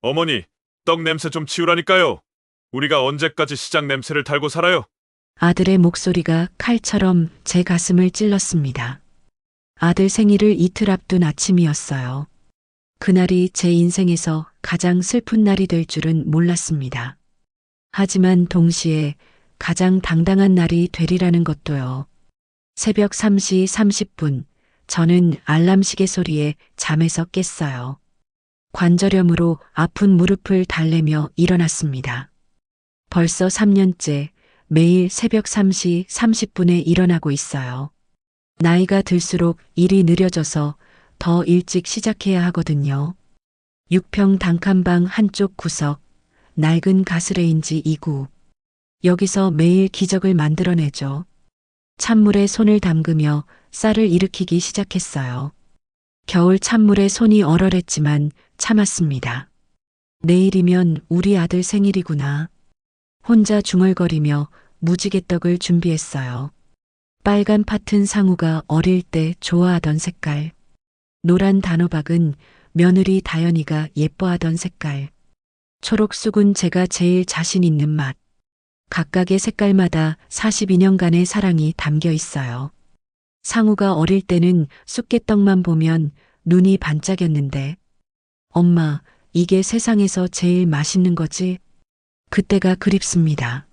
어머니, 떡 냄새 좀 치우라니까요. 우리가 언제까지 시장 냄새를 달고 살아요? 아들의 목소리가 칼처럼 제 가슴을 찔렀습니다. 아들 생일을 이틀 앞둔 아침이었어요. 그날이 제 인생에서 가장 슬픈 날이 될 줄은 몰랐습니다. 하지만 동시에 가장 당당한 날이 되리라는 것도요. 새벽 3시 30분, 저는 알람 시계 소리에 잠에서 깼어요. 관절염으로 아픈 무릎을 달래며 일어났습니다. 벌써 3년째 매일 새벽 3시 30분에 일어나고 있어요. 나이가 들수록 일이 느려져서 더 일찍 시작해야 하거든요. 6평 단칸방 한쪽 구석, 낡은 가스레인지 2구. 여기서 매일 기적을 만들어내죠. 찬물에 손을 담그며 쌀을 일으키기 시작했어요. 겨울 찬물에 손이 얼얼했지만 참았습니다. 내일이면 우리 아들 생일이구나. 혼자 중얼거리며 무지개떡을 준비했어요. 빨간 파튼 상우가 어릴 때 좋아하던 색깔. 노란 단호박은 며느리 다연이가 예뻐하던 색깔. 초록 쑥은 제가 제일 자신 있는 맛. 각각의 색깔마다 42년간의 사랑이 담겨 있어요. 상우가 어릴 때는 쑥개떡만 보면 눈이 반짝였는데, 엄마, 이게 세상에서 제일 맛있는 거지? 그때가 그립습니다.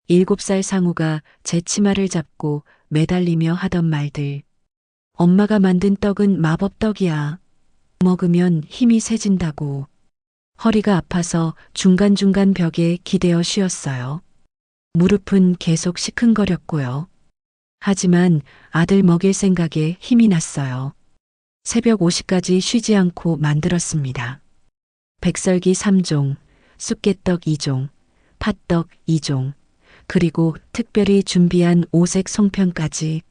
7살 상우가 제 치마를 잡고 매달리며 하던 말들. 엄마가 만든 떡은 마법떡이야. 먹으면 힘이 세진다고. 허리가 아파서 중간중간 벽에 기대어 쉬었어요. 무릎은 계속 시큰거렸고요. 하지만 아들 먹일 생각에 힘이 났어요. 새벽 5시까지 쉬지 않고 만들었습니다. 백설기 3종, 쑥개떡 2종, 팥떡 2종, 그리고 특별히 준비한 오색 송편까지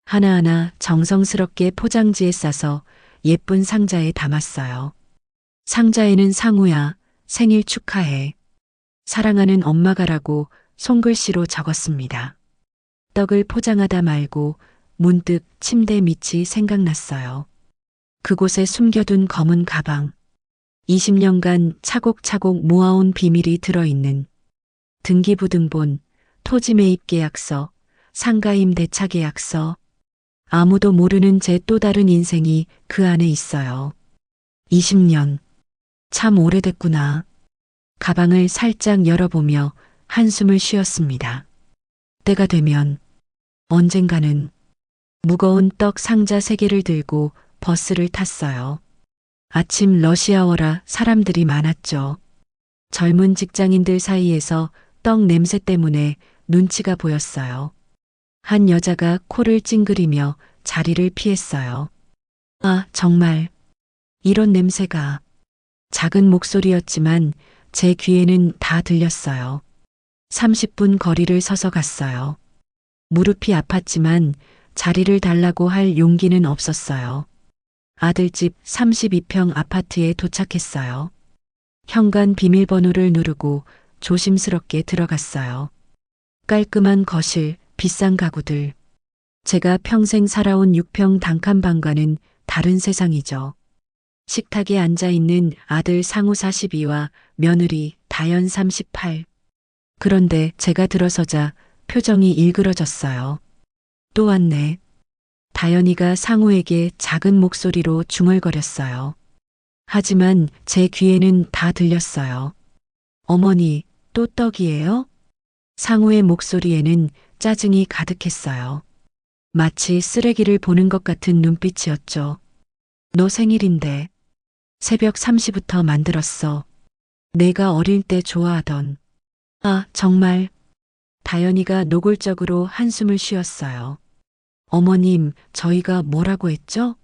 하나하나 정성스럽게 포장지에 싸서 예쁜 상자에 담았어요. 상자에는 상우야, 생일 축하해. 사랑하는 엄마가라고 손글씨로 적었습니다. 떡을 포장하다 말고 문득 침대 밑이 생각났어요. 그곳에 숨겨둔 검은 가방. 20년간 차곡차곡 모아온 비밀이 들어있는 등기부등본, 토지 매입 계약서, 상가임 대차 계약서. 아무도 모르는 제 또 다른 인생이 그 안에 있어요. 20년. 참 오래됐구나. 가방을 살짝 열어보며 한숨을 쉬었습니다. 때가 되면 언젠가는 무거운 떡 상자 3개를 들고 버스를 탔어요. 아침 러시아워라 사람들이 많았죠. 젊은 직장인들 사이에서 떡 냄새 때문에 눈치가 보였어요. 한 여자가 코를 찡그리며 자리를 피했어요. 아, 정말. 이런 냄새가. 작은 목소리였지만 제 귀에는 다 들렸어요. 30분 거리를 서서 갔어요. 무릎이 아팠지만 자리를 달라고 할 용기는 없었어요. 아들집 32평 아파트에 도착했어요. 현관 비밀번호를 누르고 조심스럽게 들어갔어요. 깔끔한 거실, 비싼 가구들. 제가 평생 살아온 6평 단칸방과는 다른 세상이죠. 식탁에 앉아있는 아들 상우 42와 며느리 다연 38. 그런데 제가 들어서자 표정이 일그러졌어요. 또 왔네. 다연이가 상우에게 작은 목소리로 중얼거렸어요. 하지만 제 귀에는 다 들렸어요. 어머니, 또 떡이에요? 상우의 목소리에는 짜증이 가득했어요. 마치 쓰레기를 보는 것 같은 눈빛이었죠. 너 생일인데. 새벽 3시부터 만들었어. 내가 어릴 때 좋아하던. 아, 정말. 다연이가 노골적으로 한숨을 쉬었어요. 어머님, 저희가 뭐라고 했죠?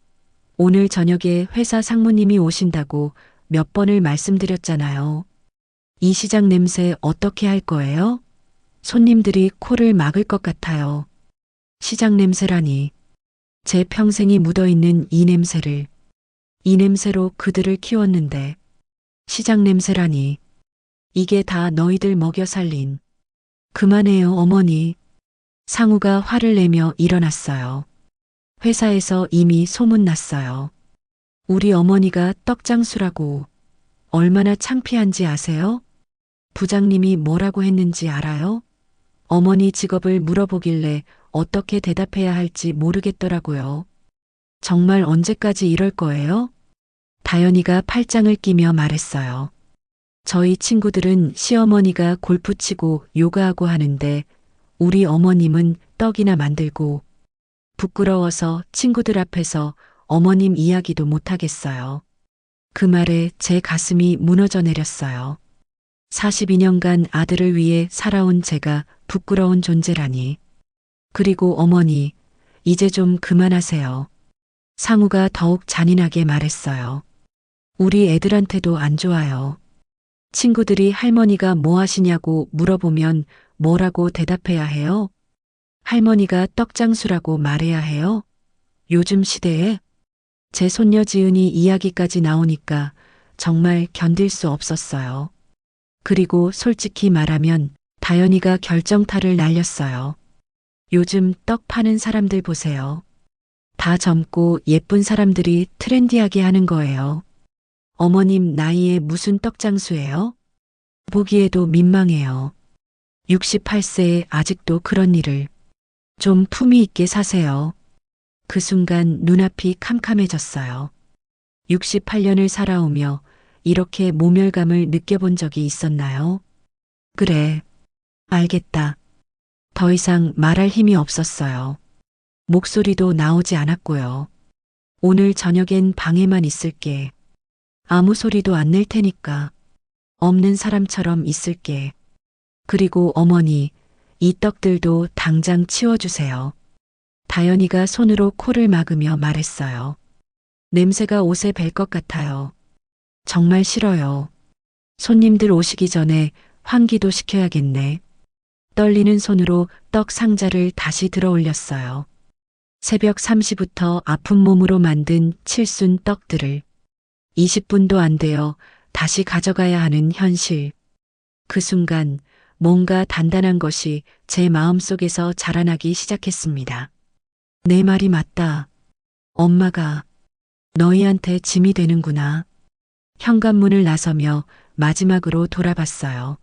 오늘 저녁에 회사 상무님이 오신다고 몇 번을 말씀드렸잖아요. 이 시장 냄새 어떻게 할 거예요? 손님들이 코를 막을 것 같아요. 시장 냄새라니. 제 평생이 묻어있는 이 냄새를. 이 냄새로 그들을 키웠는데. 시장 냄새라니. 이게 다 너희들 먹여 살린. 그만해요, 어머니. 상우가 화를 내며 일어났어요. 회사에서 이미 소문났어요. 우리 어머니가 떡장수라고. 얼마나 창피한지 아세요? 부장님이 뭐라고 했는지 알아요? 어머니 직업을 물어보길래 어떻게 대답해야 할지 모르겠더라고요. 정말 언제까지 이럴 거예요? 다연이가 팔짱을 끼며 말했어요. 저희 친구들은 시어머니가 골프 치고 요가하고 하는데 우리 어머님은 떡이나 만들고 부끄러워서 친구들 앞에서 어머님 이야기도 못하겠어요. 그 말에 제 가슴이 무너져 내렸어요. 42년간 아들을 위해 살아온 제가 부끄러운 존재라니. 그리고 어머니, 이제 좀 그만하세요. 상우가 더욱 잔인하게 말했어요. 우리 애들한테도 안 좋아요. 친구들이 할머니가 뭐 하시냐고 물어보면 뭐라고 대답해야 해요? 할머니가 떡장수라고 말해야 해요? 요즘 시대에 제 손녀 지은이 이야기까지 나오니까 정말 견딜 수 없었어요. 그리고 솔직히 말하면 다연이가 결정타를 날렸어요. 요즘 떡 파는 사람들 보세요. 다 젊고 예쁜 사람들이 트렌디하게 하는 거예요. 어머님 나이에 무슨 떡장수예요? 보기에도 민망해요. 68세에 아직도 그런 일을. 좀 품위 있게 사세요. 그 순간 눈앞이 캄캄해졌어요. 68년을 살아오며 이렇게 모멸감을 느껴본 적이 있었나요? 그래, 알겠다. 더 이상 말할 힘이 없었어요. 목소리도 나오지 않았고요. 오늘 저녁엔 방에만 있을게. 아무 소리도 안 낼 테니까. 없는 사람처럼 있을게. 그리고 어머니, 이 떡들도 당장 치워주세요. 다연이가 손으로 코를 막으며 말했어요. 냄새가 옷에 뵐 것 같아요. 정말 싫어요. 손님들 오시기 전에 환기도 시켜야겠네. 떨리는 손으로 떡 상자를 다시 들어 올렸어요. 새벽 3시부터 아픈 몸으로 만든 칠순 떡들을 20분도 안 되어 다시 가져가야 하는 현실. 그 순간 뭔가 단단한 것이 제 마음속에서 자라나기 시작했습니다. 내 말이 맞다. 엄마가 너희한테 짐이 되는구나. 현관문을 나서며 마지막으로 돌아봤어요.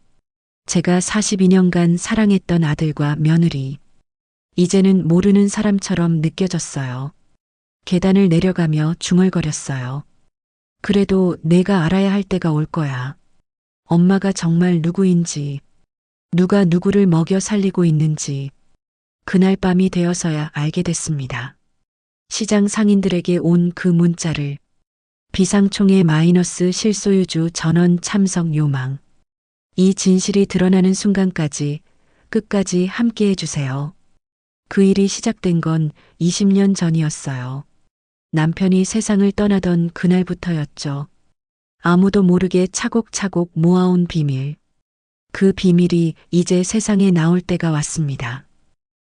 제가 42년간 사랑했던 아들과 며느리. 이제는 모르는 사람처럼 느껴졌어요. 계단을 내려가며 중얼거렸어요. 그래도 내가 알아야 할 때가 올 거야. 엄마가 정말 누구인지, 누가 누구를 먹여 살리고 있는지, 그날 밤이 되어서야 알게 됐습니다. 시장 상인들에게 온 그 문자를 비상총회 마이너스 실소유주 전원 참석 요망. 이 진실이 드러나는 순간까지 끝까지 함께 해주세요. 그 일이 시작된 건 20년 전이었어요. 남편이 세상을 떠나던 그날부터였죠. 아무도 모르게 차곡차곡 모아온 비밀. 그 비밀이 이제 세상에 나올 때가 왔습니다.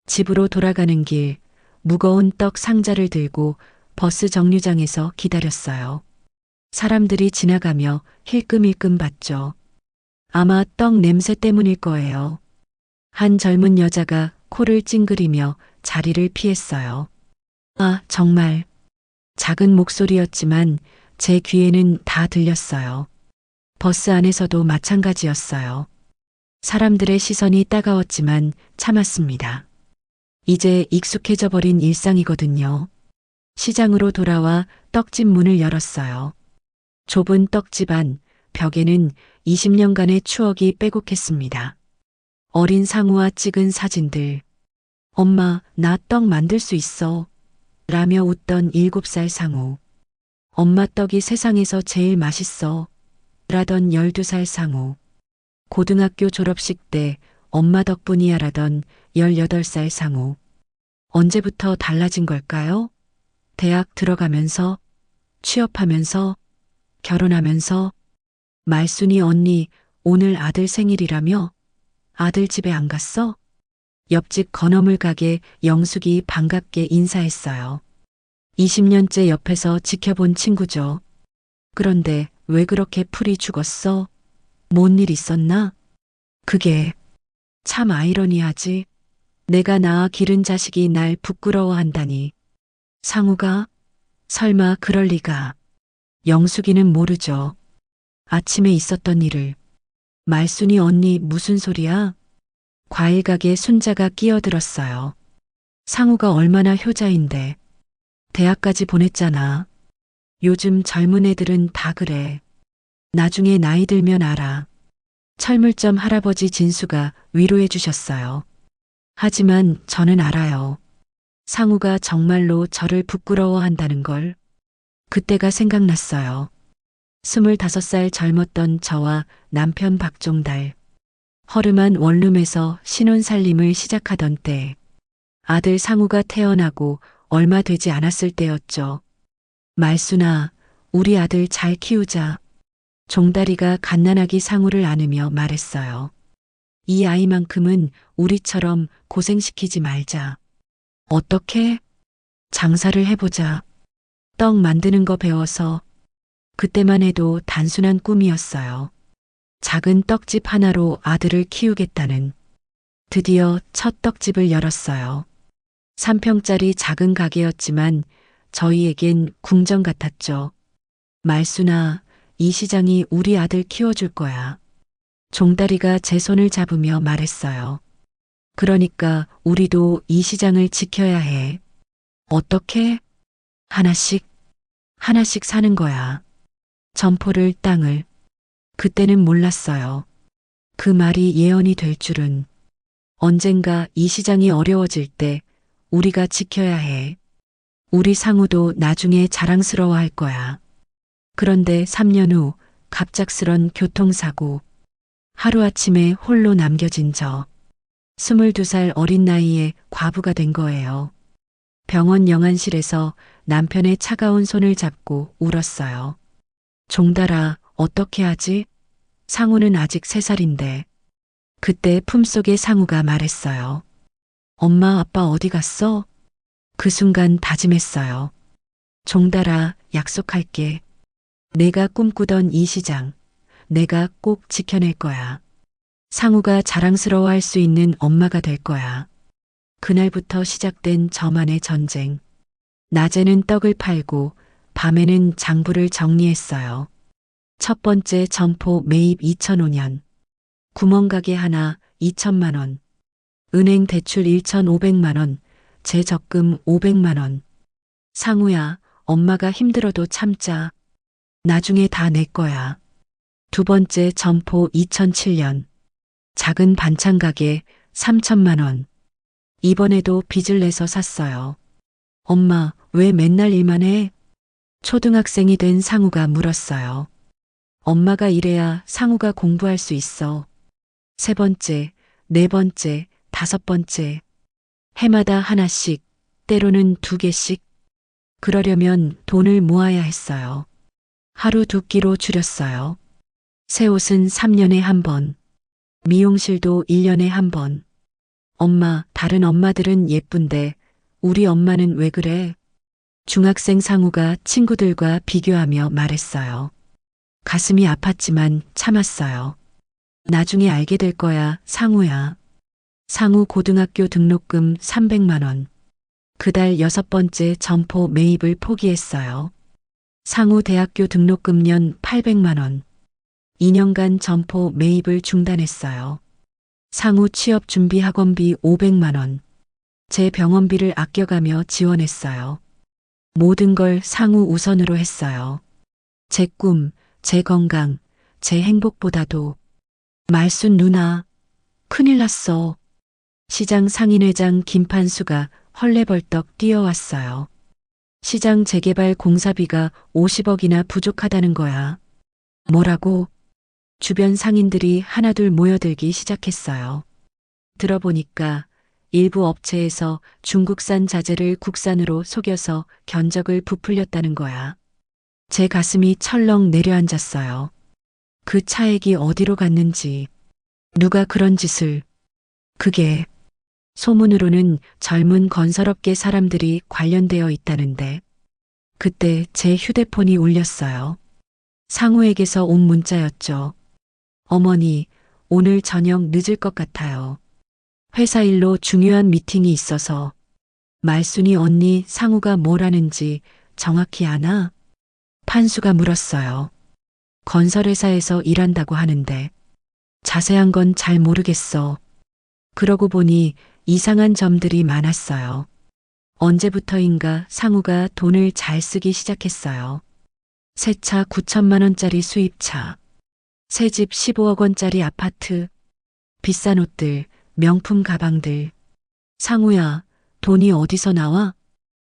집으로 돌아가는 길, 무거운 떡 상자를 들고 버스 정류장에서 기다렸어요. 사람들이 지나가며 힐끔힐끔 봤죠. 아마 떡 냄새 때문일 거예요. 한 젊은 여자가 코를 찡그리며 자리를 피했어요. 아, 정말. 작은 목소리였지만 제 귀에는 다 들렸어요. 버스 안에서도 마찬가지였어요. 사람들의 시선이 따가웠지만 참았습니다. 이제 익숙해져 버린 일상이거든요. 시장으로 돌아와 떡집 문을 열었어요. 좁은 떡집 안 벽에는 20년간의 추억이 빼곡했습니다. 어린 상우와 찍은 사진들. 엄마, 나 떡 만들 수 있어. 라며 웃던 7살 상우. 엄마 떡이 세상에서 제일 맛있어. 라던 12살 상우. 고등학교 졸업식 때 엄마 덕분이야 라던 18살 상우. 언제부터 달라진 걸까요? 대학 들어가면서, 취업하면서, 결혼하면서. 말순이 언니, 오늘 아들 생일이라며? 아들 집에 안 갔어? 옆집 건어물 가게 영숙이 반갑게 인사했어요. 20년째 옆에서 지켜본 친구죠. 그런데 왜 그렇게 풀이 죽었어? 뭔 일 있었나? 그게 참 아이러니하지. 내가 낳아 기른 자식이 날 부끄러워한다니. 상우가? 설마 그럴 리가. 영숙이는 모르죠. 아침에 있었던 일을. 말순이 언니 무슨 소리야? 과일 가게 순자가 끼어들었어요. 상우가 얼마나 효자인데. 대학까지 보냈잖아. 요즘 젊은 애들은 다 그래. 나중에 나이 들면 알아. 철물점 할아버지 진수가 위로해 주셨어요. 하지만 저는 알아요. 상우가 정말로 저를 부끄러워한다는 걸. 그때가 생각났어요. 25살 젊었던 저와 남편 박종달. 허름한 원룸에서 신혼살림을 시작하던 때. 아들 상우가 태어나고 얼마 되지 않았을 때였죠. 말순아, 우리 아들 잘 키우자. 종다리가 갓난아기 상우를 안으며 말했어요. 이 아이만큼은 우리처럼 고생시키지 말자. 어떻게? 장사를 해보자. 떡 만드는 거 배워서. 그때만 해도 단순한 꿈이었어요. 작은 떡집 하나로 아들을 키우겠다는. 드디어 첫 떡집을 열었어요. 3평짜리 작은 가게였지만 저희에겐 궁전 같았죠. 말순아, 이 시장이 우리 아들 키워줄 거야. 종다리가 제 손을 잡으며 말했어요. 그러니까 우리도 이 시장을 지켜야 해. 어떻게? 하나씩, 하나씩 사는 거야. 점포를, 땅을. 그때는 몰랐어요. 그 말이 예언이 될 줄은. 언젠가 이 시장이 어려워질 때 우리가 지켜야 해. 우리 상우도 나중에 자랑스러워 할 거야. 그런데 3년 후 갑작스런 교통사고. 하루아침에 홀로 남겨진 저. 22살 어린 나이에 과부가 된 거예요. 병원 영안실에서 남편의 차가운 손을 잡고 울었어요. 종달아, 어떻게 하지? 상우는 아직 3살인데. 그때 품속의 상우가 말했어요. 엄마, 아빠 어디 갔어? 그 순간 다짐했어요. 종달아, 약속할게. 내가 꿈꾸던 이 시장, 내가 꼭 지켜낼 거야. 상우가 자랑스러워할 수 있는 엄마가 될 거야. 그날부터 시작된 저만의 전쟁. 낮에는 떡을 팔고 밤에는 장부를 정리했어요. 첫 번째 점포 매입 2005년. 구멍가게 하나 2천만 원. 은행 대출 1,500만 원. 제 적금 500만 원. 상우야, 엄마가 힘들어도 참자. 나중에 다 내 거야. 두 번째 점포 2007년. 작은 반찬 가게 3천만 원. 이번에도 빚을 내서 샀어요. 엄마, 왜 맨날 일만 해? 초등학생이 된 상우가 물었어요. 엄마가 일해야 상우가 공부할 수 있어. 세 번째, 네 번째, 다섯 번째. 해마다 하나씩, 때로는 2개씩. 그러려면 돈을 모아야 했어요. 하루 2끼로 줄였어요. 새 옷은 3년에 한 번. 미용실도 1년에 한 번. 엄마, 다른 엄마들은 예쁜데 우리 엄마는 왜 그래? 중학생 상우가 친구들과 비교하며 말했어요. 가슴이 아팠지만 참았어요. 나중에 알게 될 거야, 상우야. 상우 고등학교 등록금 300만 원. 그달 6번째 점포 매입을 포기했어요. 상우 대학교 등록금년 800만 원. 2년간 점포 매입을 중단했어요. 상우 취업 준비 학원비 500만 원. 제 병원비를 아껴가며 지원했어요. 모든 걸 상우 우선으로 했어요. 제 꿈, 제 건강, 제 행복보다도. 말순 누나, 큰일 났어. 시장 상인회장 김판수가 헐레벌떡 뛰어왔어요. 시장 재개발 공사비가 50억이나 부족하다는 거야. 뭐라고? 주변 상인들이 하나둘 모여들기 시작했어요. 들어보니까 일부 업체에서 중국산 자재를 국산으로 속여서 견적을 부풀렸다는 거야. 제 가슴이 철렁 내려앉았어요. 그 차액이 어디로 갔는지, 누가 그런 짓을. 그게 소문으로는 젊은 건설업계 사람들이 관련되어 있다는데. 그때 제 휴대폰이 울렸어요. 상우에게서 온 문자였죠. 어머니, 오늘 저녁 늦을 것 같아요. 회사 일로 중요한 미팅이 있어서. 말순이 언니 상우가 뭘 하는지 정확히 아나? 판수가 물었어요. 건설회사에서 일한다고 하는데 자세한 건 잘 모르겠어. 그러고 보니 이상한 점들이 많았어요. 언제부터인가 상우가 돈을 잘 쓰기 시작했어요. 새 차 9천만 원짜리 수입차, 새 집 15억 원짜리 아파트, 비싼 옷들, 명품 가방들. 상우야, 돈이 어디서 나와?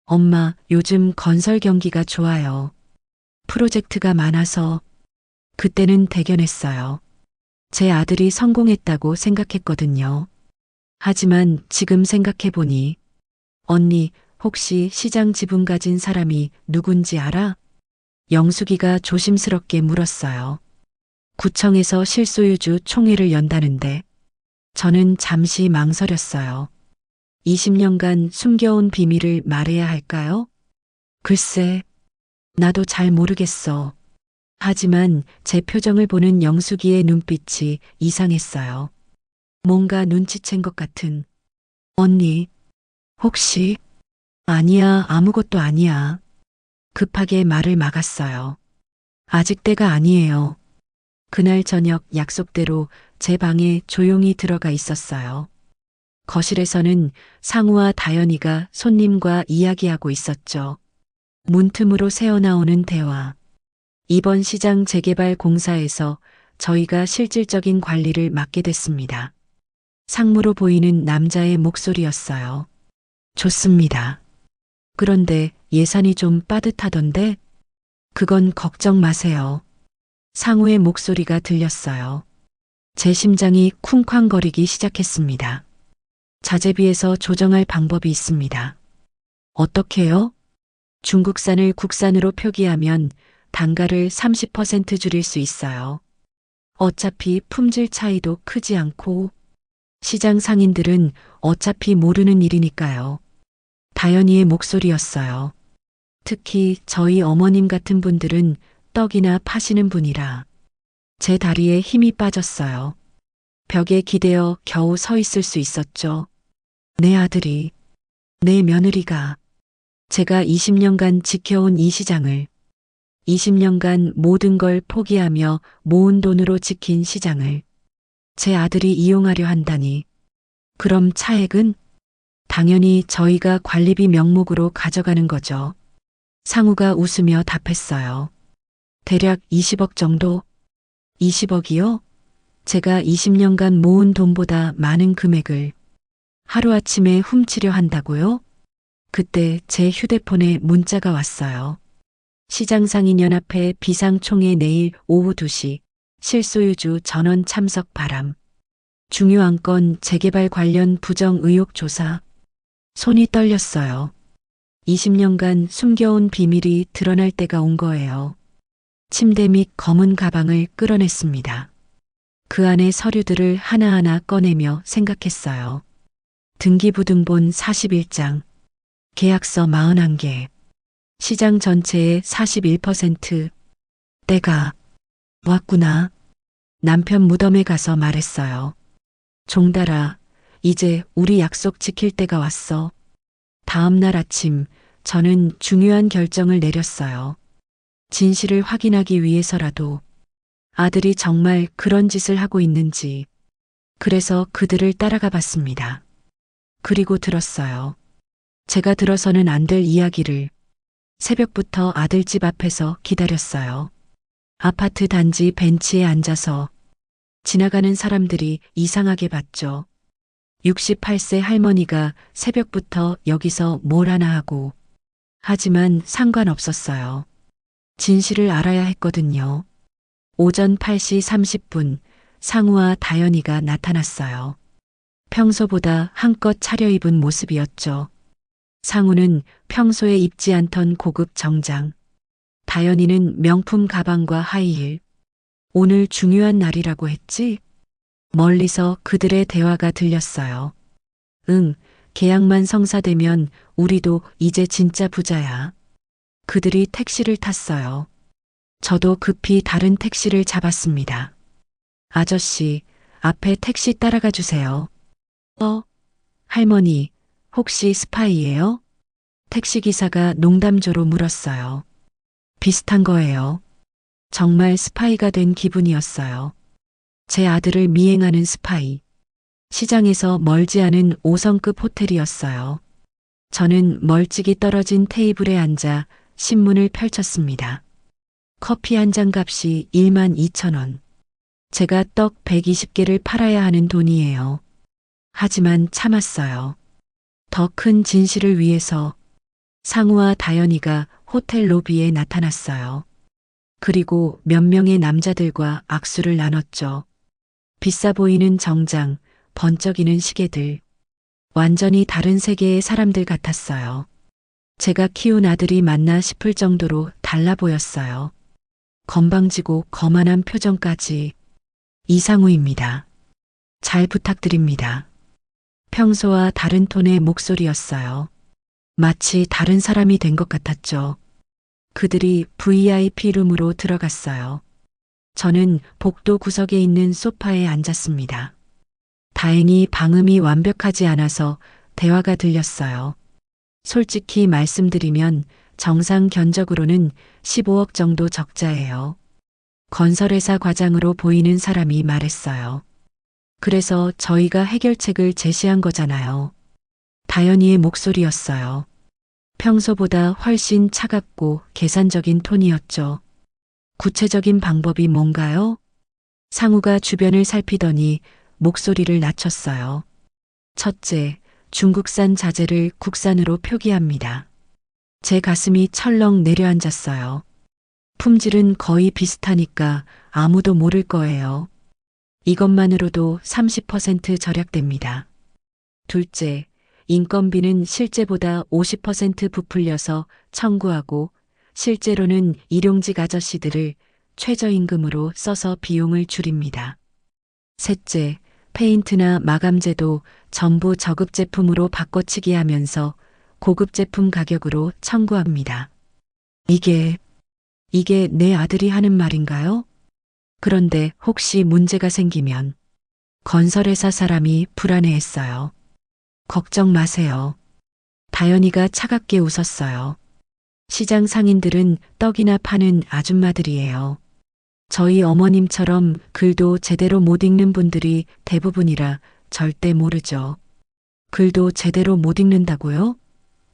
엄마, 요즘 건설 경기가 좋아요. 프로젝트가 많아서. 그때는 대견했어요. 제 아들이 성공했다고 생각했거든요. 하지만 지금 생각해보니, 언니, 혹시 시장 지분 가진 사람이 누군지 알아? 영숙이가 조심스럽게 물었어요. 구청에서 실소유주 총회를 연다는데, 저는 잠시 망설였어요. 20년간 숨겨온 비밀을 말해야 할까요? 글쎄, 나도 잘 모르겠어. 하지만 제 표정을 보는 영숙이의 눈빛이 이상했어요. 뭔가 눈치챈 것 같은. 언니, 혹시? 아니야, 아무것도 아니야. 급하게 말을 막았어요. 아직 때가 아니에요. 그날 저녁 약속대로 제 방에 조용히 들어가 있었어요. 거실에서는 상우와 다연이가 손님과 이야기하고 있었죠. 문틈으로 새어나오는 대화. 이번 시장 재개발 공사에서 저희가 실질적인 관리를 맡게 됐습니다. 상무로 보이는 남자의 목소리였어요. 좋습니다. 그런데 예산이 좀 빠듯하던데? 그건 걱정 마세요. 상우의 목소리가 들렸어요. 제 심장이 쿵쾅거리기 시작했습니다. 자재비에서 조정할 방법이 있습니다. 어떻게요? 중국산을 국산으로 표기하면 단가를 30% 줄일 수 있어요. 어차피 품질 차이도 크지 않고 시장 상인들은 어차피 모르는 일이니까요. 다연이의 목소리였어요. 특히 저희 어머님 같은 분들은 떡이나 파시는 분이라 제 다리에 힘이 빠졌어요. 벽에 기대어 겨우 서 있을 수 있었죠. 내 아들이, 내 며느리가 제가 20년간 지켜온 이 시장을 20년간 모든 걸 포기하며 모은 돈으로 지킨 시장을 제 아들이 이용하려 한다니. 그럼 차액은? 당연히 저희가 관리비 명목으로 가져가는 거죠. 상우가 웃으며 답했어요. 대략 20억 정도? 20억이요? 제가 20년간 모은 돈보다 많은 금액을 하루아침에 훔치려 한다고요? 그때 제 휴대폰에 문자가 왔어요. 시장상인연합회 비상총회 내일 오후 2시 실소유주 전원 참석 바람. 중요한 건 재개발 관련 부정 의혹 조사. 손이 떨렸어요. 20년간 숨겨온 비밀이 드러날 때가 온 거예요. 침대 밑 검은 가방을 끌어냈습니다. 그 안에 서류들을 하나하나 꺼내며 생각했어요. 등기부등본 41장, 계약서 41개, 시장 전체의 41%. 때가 왔구나. 남편 무덤에 가서 말했어요. 종달아, 이제 우리 약속 지킬 때가 왔어. 다음 날 아침 저는 중요한 결정을 내렸어요. 진실을 확인하기 위해서라도 아들이 정말 그런 짓을 하고 있는지. 그래서 그들을 따라가 봤습니다. 그리고 들었어요. 제가 들어서는 안 될 이야기를. 새벽부터 아들 집 앞에서 기다렸어요. 아파트 단지 벤치에 앉아서 지나가는 사람들이 이상하게 봤죠. 68세 할머니가 새벽부터 여기서 뭘 하나 하고. 하지만 상관없었어요. 진실을 알아야 했거든요. 오전 8시 30분 상우와 다연이가 나타났어요. 평소보다 한껏 차려입은 모습이었죠. 상우는 평소에 입지 않던 고급 정장, 다연이는 명품 가방과 하이힐. 오늘 중요한 날이라고 했지? 멀리서 그들의 대화가 들렸어요. 응, 계약만 성사되면 우리도 이제 진짜 부자야. 그들이 택시를 탔어요. 저도 급히 다른 택시를 잡았습니다. 아저씨, 앞에 택시 따라가 주세요. 할머니, 혹시 스파이예요? 택시기사가 농담조로 물었어요. 비슷한 거예요. 정말 스파이가 된 기분이었어요. 제 아들을 미행하는 스파이. 시장에서 멀지 않은 5성급 호텔이었어요. 저는 멀찍이 떨어진 테이블에 앉아 신문을 펼쳤습니다. 커피 한 잔 값이 12,000원. 제가 떡 120개를 팔아야 하는 돈이에요. 하지만 참았어요. 더 큰 진실을 위해서 상우와 다연이가 호텔 로비에 나타났어요. 그리고 몇 명의 남자들과 악수를 나눴죠. 비싸 보이는 정장, 번쩍이는 시계들. 완전히 다른 세계의 사람들 같았어요. 제가 키운 아들이 맞나 싶을 정도로 달라 보였어요. 건방지고 거만한 표정까지. 이상우입니다. 잘 부탁드립니다. 평소와 다른 톤의 목소리였어요. 마치 다른 사람이 된 것 같았죠. 그들이 VIP 룸으로 들어갔어요. 저는 복도 구석에 있는 소파에 앉았습니다. 다행히 방음이 완벽하지 않아서 대화가 들렸어요. 솔직히 말씀드리면 정상 견적으로는 15억 정도 적자예요. 건설회사 과장으로 보이는 사람이 말했어요. 그래서 저희가 해결책을 제시한 거잖아요. 다연이의 목소리였어요. 평소보다 훨씬 차갑고 계산적인 톤이었죠. 구체적인 방법이 뭔가요? 상우가 주변을 살피더니 목소리를 낮췄어요. 첫째, 중국산 자재를 국산으로 표기합니다. 제 가슴이 철렁 내려앉았어요. 품질은 거의 비슷하니까 아무도 모를 거예요. 이것만으로도 30% 절약됩니다. 둘째, 인건비는 실제보다 50% 부풀려서 청구하고 실제로는 일용직 아저씨들을 최저임금으로 써서 비용을 줄입니다. 셋째, 페인트나 마감재도 전부 저급 제품으로 바꿔치기 하면서 고급 제품 가격으로 청구합니다. 이게 내 아들이 하는 말인가요? 그런데 혹시 문제가 생기면 건설회사 사람이 불안해했어요. 걱정 마세요. 다연이가 차갑게 웃었어요. 시장 상인들은 떡이나 파는 아줌마들이에요. 저희 어머님처럼 글도 제대로 못 읽는 분들이 대부분이라 절대 모르죠. 글도 제대로 못 읽는다고요?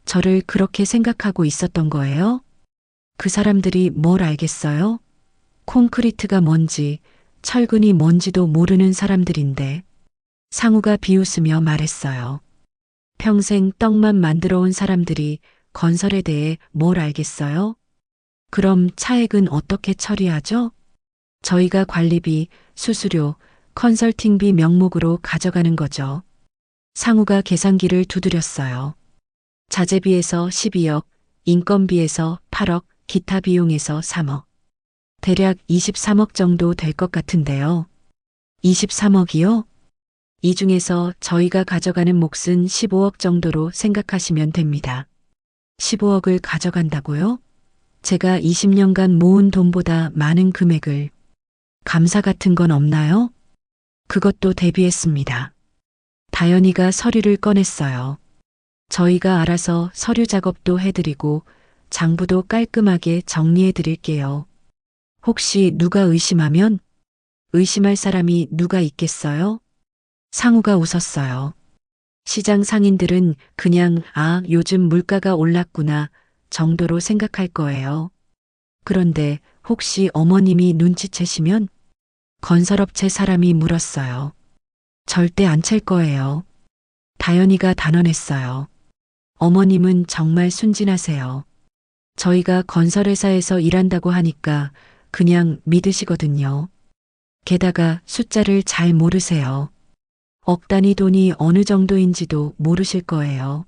저를 그렇게 생각하고 있었던 거예요? 그 사람들이 뭘 알겠어요? 콘크리트가 뭔지, 철근이 뭔지도 모르는 사람들인데. 상우가 비웃으며 말했어요. 평생 떡만 만들어 온 사람들이 건설에 대해 뭘 알겠어요? 그럼 차액은 어떻게 처리하죠? 저희가 관리비, 수수료, 컨설팅비 명목으로 가져가는 거죠. 상우가 계산기를 두드렸어요. 자재비에서 12억, 인건비에서 8억, 기타 비용에서 3억. 대략 23억 정도 될 것 같은데요. 23억이요? 이 중에서 저희가 가져가는 몫은 15억 정도로 생각하시면 됩니다. 15억을 가져간다고요? 제가 20년간 모은 돈보다 많은 금액을. 감사 같은 건 없나요? 그것도 대비했습니다. 다연이가 서류를 꺼냈어요. 저희가 알아서 서류 작업도 해드리고 장부도 깔끔하게 정리해 드릴게요. 혹시 누가 의심하면? 의심할 사람이 누가 있겠어요? 상우가 웃었어요. 시장 상인들은 그냥 요즘 물가가 올랐구나 정도로 생각할 거예요. 그런데 혹시 어머님이 눈치채시면? 건설업체 사람이 물었어요. 절대 안 찰 거예요. 다연이가 단언했어요. 어머님은 정말 순진하세요. 저희가 건설회사에서 일한다고 하니까 그냥 믿으시거든요. 게다가 숫자를 잘 모르세요. 억 단위 돈이 어느 정도인지도 모르실 거예요.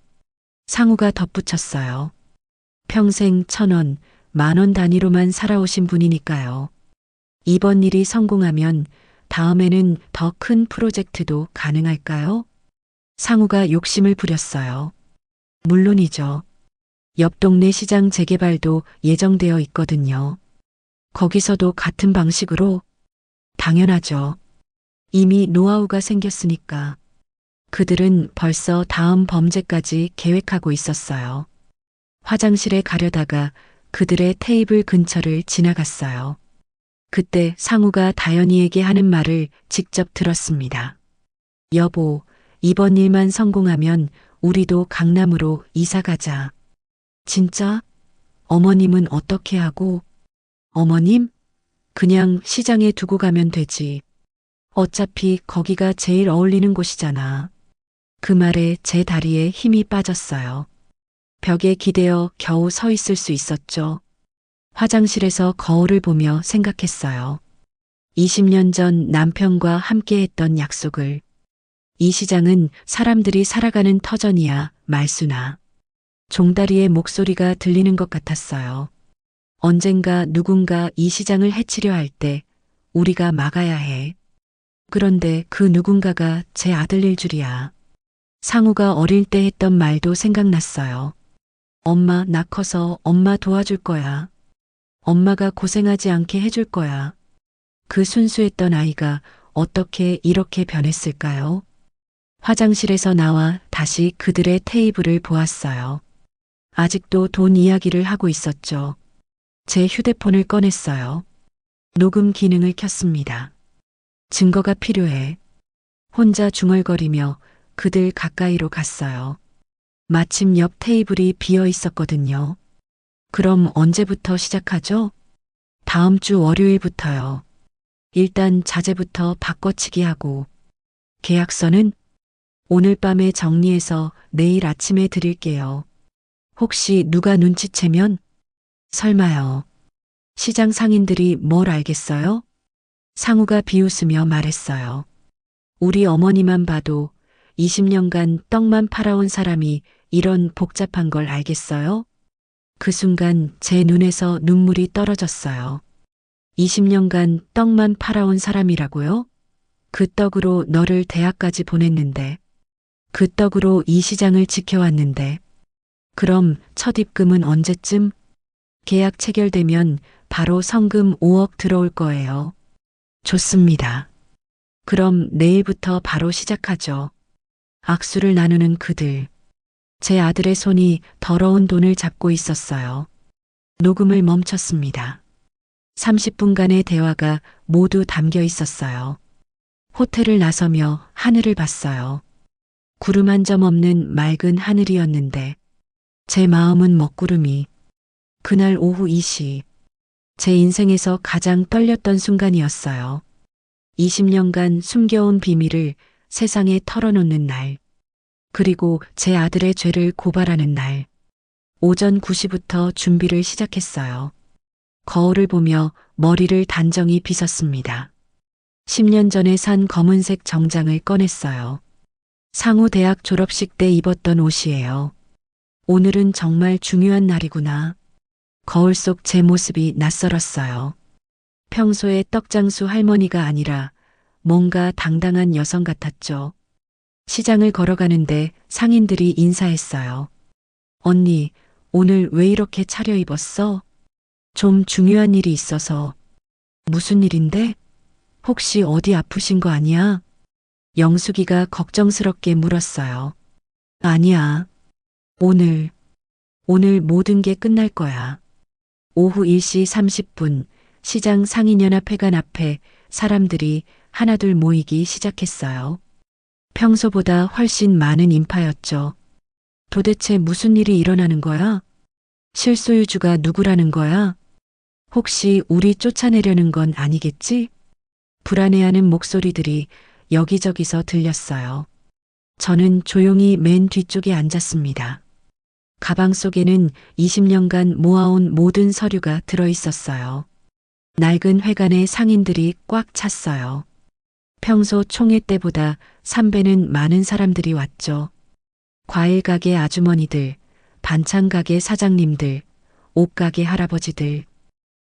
상우가 덧붙였어요. 평생 1,000원, 10,000원 단위로만 살아오신 분이니까요. 이번 일이 성공하면 다음에는 더 큰 프로젝트도 가능할까요? 상우가 욕심을 부렸어요. 물론이죠. 옆 동네 시장 재개발도 예정되어 있거든요. 거기서도 같은 방식으로? 당연하죠. 이미 노하우가 생겼으니까. 그들은 벌써 다음 범죄까지 계획하고 있었어요. 화장실에 가려다가 그들의 테이블 근처를 지나갔어요. 그때 상우가 다현이에게 하는 말을 직접 들었습니다. 여보, 이번 일만 성공하면 우리도 강남으로 이사 가자. 진짜? 어머님은 어떻게 하고? 어머님? 그냥 시장에 두고 가면 되지. 어차피 거기가 제일 어울리는 곳이잖아. 그 말에 제 다리에 힘이 빠졌어요. 벽에 기대어 겨우 서 있을 수 있었죠. 화장실에서 거울을 보며 생각했어요. 20년 전 남편과 함께 했던 약속을. 이 시장은 사람들이 살아가는 터전이야, 말수나. 종다리의 목소리가 들리는 것 같았어요. 언젠가 누군가 이 시장을 해치려 할 때 우리가 막아야 해. 그런데 그 누군가가 제 아들일 줄이야. 상우가 어릴 때 했던 말도 생각났어요. 엄마, 나 커서 엄마 도와줄 거야. 엄마가 고생하지 않게 해줄 거야. 그 순수했던 아이가 어떻게 이렇게 변했을까요? 화장실에서 나와 다시 그들의 테이블을 보았어요. 아직도 돈 이야기를 하고 있었죠. 제 휴대폰을 꺼냈어요. 녹음 기능을 켰습니다. 증거가 필요해. 혼자 중얼거리며 그들 가까이로 갔어요. 마침 옆 테이블이 비어 있었거든요. 그럼 언제부터 시작하죠? 다음 주 월요일부터요. 일단 자재부터 바꿔치기 하고 계약서는 오늘 밤에 정리해서 내일 아침에 드릴게요. 혹시 누가 눈치채면? 설마요. 시장 상인들이 뭘 알겠어요? 상우가 비웃으며 말했어요. 우리 어머니만 봐도 20년간 떡만 팔아온 사람이 이런 복잡한 걸 알겠어요? 그 순간 제 눈에서 눈물이 떨어졌어요. 20년간 떡만 팔아온 사람이라고요? 그 떡으로 너를 대학까지 보냈는데, 그 떡으로 이 시장을 지켜왔는데, 그럼 첫 입금은 언제쯤? 계약 체결되면 바로 성금 5억 들어올 거예요. 좋습니다. 그럼 내일부터 바로 시작하죠. 악수를 나누는 그들. 제 아들의 손이 더러운 돈을 잡고 있었어요. 녹음을 멈췄습니다. 30분간의 대화가 모두 담겨 있었어요. 호텔을 나서며 하늘을 봤어요. 구름 한 점 없는 맑은 하늘이었는데 제 마음은 먹구름이. 그날 오후 2시 제 인생에서 가장 떨렸던 순간이었어요. 20년간 숨겨온 비밀을 세상에 털어놓는 날. 그리고 제 아들의 죄를 고발하는 날. 오전 9시부터 준비를 시작했어요. 거울을 보며 머리를 단정히 빗었습니다. 10년 전에 산 검은색 정장을 꺼냈어요. 상우 대학 졸업식 때 입었던 옷이에요. 오늘은 정말 중요한 날이구나. 거울 속 제 모습이 낯설었어요. 평소에 떡장수 할머니가 아니라 뭔가 당당한 여성 같았죠. 시장을 걸어가는데 상인들이 인사했어요. 언니, 오늘 왜 이렇게 차려입었어? 좀 중요한 일이 있어서. 무슨 일인데? 혹시 어디 아프신 거 아니야? 영숙이가 걱정스럽게 물었어요. 아니야. 오늘 모든 게 끝날 거야. 오후 1시 30분 시장 상인연합회관 앞에 사람들이 하나둘 모이기 시작했어요. 평소보다 훨씬 많은 인파였죠. 도대체 무슨 일이 일어나는 거야? 실소유주가 누구라는 거야? 혹시 우리 쫓아내려는 건 아니겠지? 불안해하는 목소리들이 여기저기서 들렸어요. 저는 조용히 맨 뒤쪽에 앉았습니다. 가방 속에는 20년간 모아온 모든 서류가 들어 있었어요. 낡은 회관에 상인들이 꽉 찼어요. 평소 총회 때보다 3배는 많은 사람들이 왔죠. 과일 가게 아주머니들, 반찬 가게 사장님들, 옷가게 할아버지들.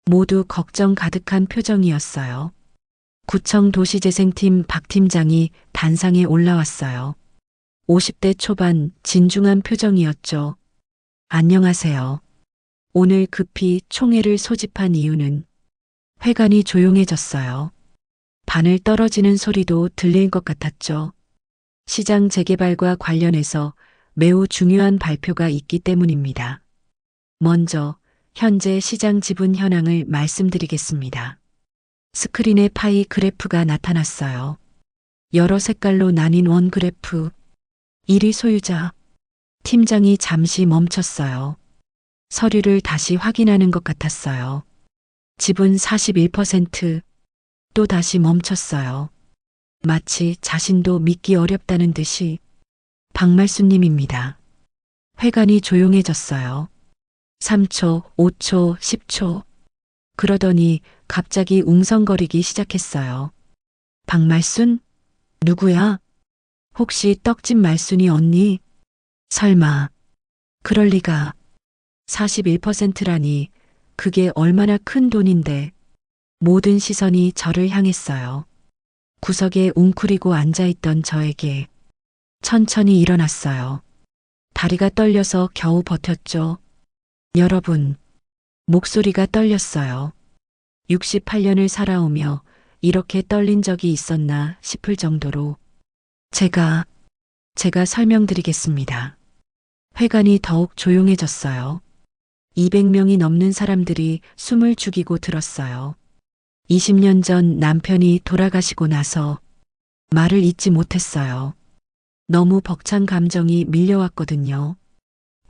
모두 걱정 가득한 표정이었어요. 구청 도시재생팀 박 팀장이 단상에 올라왔어요. 50대 초반 진중한 표정이었죠. 안녕하세요. 오늘 급히 총회를 소집한 이유는 회관이 조용해졌어요. 바늘 떨어지는 소리도 들릴 것 같았죠. 시장 재개발과 관련해서 매우 중요한 발표가 있기 때문입니다. 먼저 현재 시장 지분 현황을 말씀드리겠습니다. 스크린에 파이 그래프가 나타났어요. 여러 색깔로 나뉜 원 그래프. 1위 소유자. 팀장이 잠시 멈췄어요. 서류를 다시 확인하는 것 같았어요. 지분 41%. 또 다시 멈췄어요. 마치 자신도 믿기 어렵다는 듯이. 박말수님입니다. 회관이 조용해졌어요. 3초, 5초, 10초. 그러더니 갑자기 웅성거리기 시작했어요. 박말순? 누구야? 혹시 떡집 말순이 언니? 설마. 그럴 리가. 41%라니 그게 얼마나 큰 돈인데. 모든 시선이 저를 향했어요. 구석에 웅크리고 앉아있던 저에게 천천히 일어났어요. 다리가 떨려서 겨우 버텼죠. 여러분, 목소리가 떨렸어요. 68년을 살아오며 이렇게 떨린 적이 있었나 싶을 정도로. 제가 설명드리겠습니다. 회관이 더욱 조용해졌어요. 200명이 넘는 사람들이 숨을 죽이고 들었어요. 20년 전 남편이 돌아가시고 나서 말을 잇지 못했어요. 너무 벅찬 감정이 밀려왔거든요.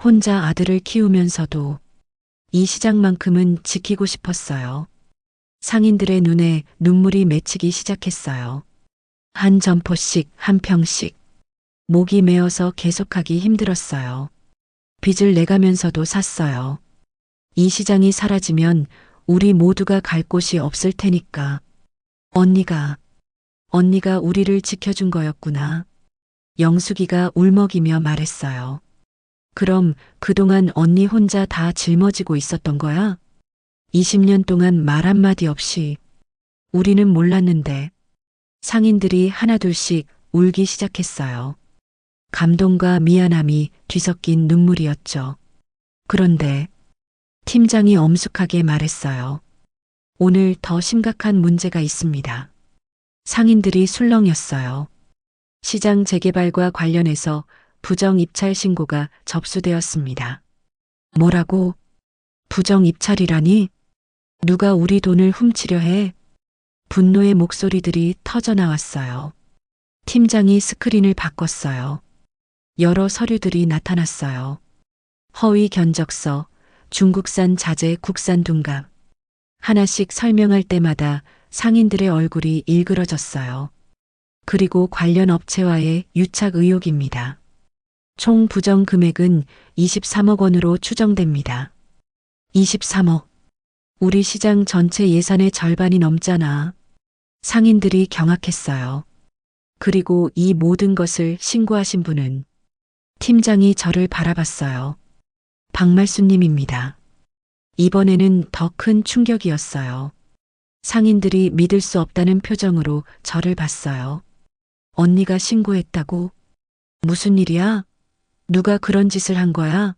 혼자 아들을 키우면서도 이 시장만큼은 지키고 싶었어요. 상인들의 눈에 눈물이 맺히기 시작했어요. 한 점포씩, 한 평씩. 목이 메어서 계속하기 힘들었어요. 빚을 내가면서도 샀어요. 이 시장이 사라지면 우리 모두가 갈 곳이 없을 테니까. 언니가 우리를 지켜준 거였구나. 영숙이가 울먹이며 말했어요. 그럼 그동안 언니 혼자 다 짊어지고 있었던 거야? 20년 동안 말 한마디 없이. 우리는 몰랐는데. 상인들이 하나둘씩 울기 시작했어요. 감동과 미안함이 뒤섞인 눈물이었죠. 그런데 팀장이 엄숙하게 말했어요. 오늘 더 심각한 문제가 있습니다. 상인들이 술렁였어요. 시장 재개발과 관련해서 부정 입찰 신고가 접수되었습니다. 뭐라고? 부정 입찰이라니? 누가 우리 돈을 훔치려 해? 분노의 목소리들이 터져 나왔어요. 팀장이 스크린을 바꿨어요. 여러 서류들이 나타났어요. 허위 견적서, 중국산 자재 국산 둔갑. 하나씩 설명할 때마다 상인들의 얼굴이 일그러졌어요. 그리고 관련 업체와의 유착 의혹입니다. 총 부정 금액은 23억 원으로 추정됩니다. 23억. 우리 시장 전체 예산의 절반이 넘잖아. 상인들이 경악했어요. 그리고 이 모든 것을 신고하신 분은 팀장이 저를 바라봤어요. 박말수님입니다. 이번에는 더 큰 충격이었어요. 상인들이 믿을 수 없다는 표정으로 저를 봤어요. 언니가 신고했다고? 무슨 일이야? 누가 그런 짓을 한 거야?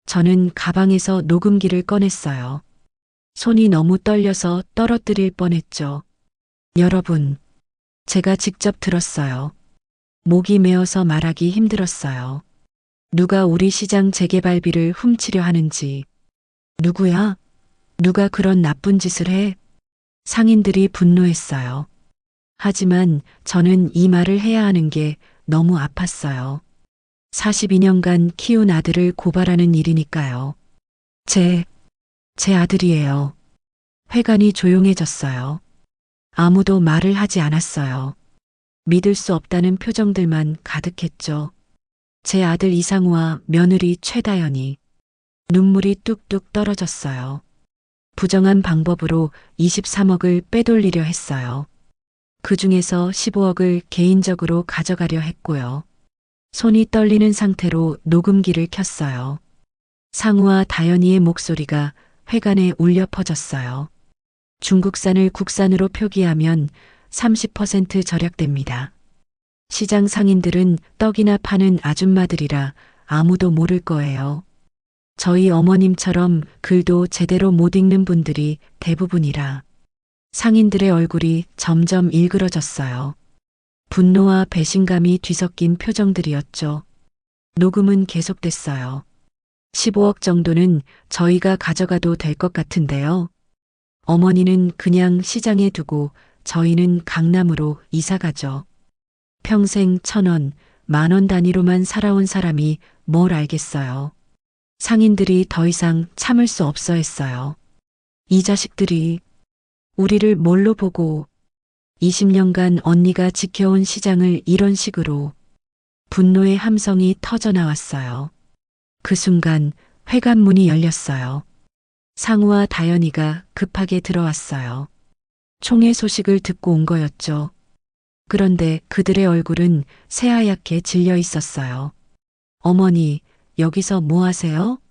저는 가방에서 녹음기를 꺼냈어요. 손이 너무 떨려서 떨어뜨릴 뻔했죠. 여러분, 제가 직접 들었어요. 목이 메어서 말하기 힘들었어요. 누가 우리 시장 재개발비를 훔치려 하는지. 누구야? 누가 그런 나쁜 짓을 해? 상인들이 분노했어요. 하지만 저는 이 말을 해야 하는 게 너무 아팠어요. 42년간 키운 아들을 고발하는 일이니까요. 제 아들이에요. 회관이 조용해졌어요. 아무도 말을 하지 않았어요. 믿을 수 없다는 표정들만 가득했죠. 제 아들 이상우와 며느리 최다연이. 눈물이 뚝뚝 떨어졌어요. 부정한 방법으로 23억을 빼돌리려 했어요. 그 중에서 15억을 개인적으로 가져가려 했고요. 손이 떨리는 상태로 녹음기를 켰어요. 상우와 다연이의 목소리가 회관에 울려 퍼졌어요. 중국산을 국산으로 표기하면 30% 절약됩니다. 시장 상인들은 떡이나 파는 아줌마들이라 아무도 모를 거예요. 저희 어머님처럼 글도 제대로 못 읽는 분들이 대부분이라. 상인들의 얼굴이 점점 일그러졌어요. 분노와 배신감이 뒤섞인 표정들이었죠. 녹음은 계속됐어요. 15억 정도는 저희가 가져가도 될 것 같은데요. 어머니는 그냥 시장에 두고 저희는 강남으로 이사 가죠. 평생 1,000원, 10,000원 단위로만 살아온 사람이 뭘 알겠어요. 상인들이 더 이상 참을 수 없어 했어요. 이 자식들이 우리를 뭘로 보고 20년간 언니가 지켜온 시장을 이런 식으로. 분노의 함성이 터져 나왔어요. 그 순간 회관문이 열렸어요. 상우와 다연이가 급하게 들어왔어요. 총의 소식을 듣고 온 거였죠. 그런데 그들의 얼굴은 새하얗게 질려 있었어요. 어머니, 여기서 뭐 하세요?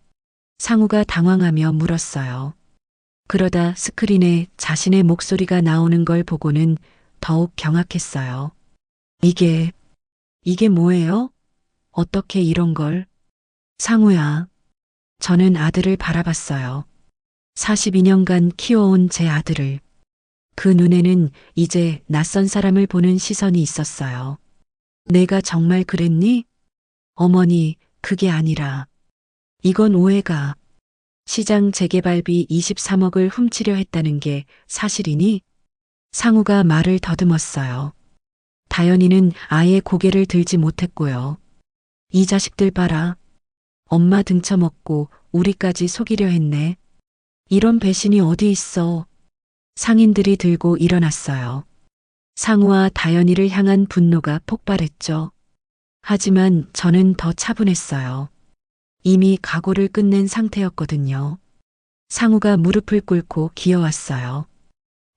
상우가 당황하며 물었어요. 그러다 스크린에 자신의 목소리가 나오는 걸 보고는 더욱 경악했어요. 이게 뭐예요? 어떻게 이런 걸? 상우야. 저는 아들을 바라봤어요. 42년간 키워온 제 아들을. 그 눈에는 이제 낯선 사람을 보는 시선이 있었어요. 내가 정말 그랬니? 어머니, 그게 아니라. 이건 오해가. 시장 재개발비 23억을 훔치려 했다는 게 사실이니? 상우가 말을 더듬었어요. 다연이는 아예 고개를 들지 못했고요. 이 자식들 봐라. 엄마 등쳐먹고 우리까지 속이려 했네. 이런 배신이 어디 있어. 상인들이 들고 일어났어요. 상우와 다연이를 향한 분노가 폭발했죠. 하지만 저는 더 차분했어요. 이미 각오를 끝낸 상태였거든요. 상우가 무릎을 꿇고 기어왔어요.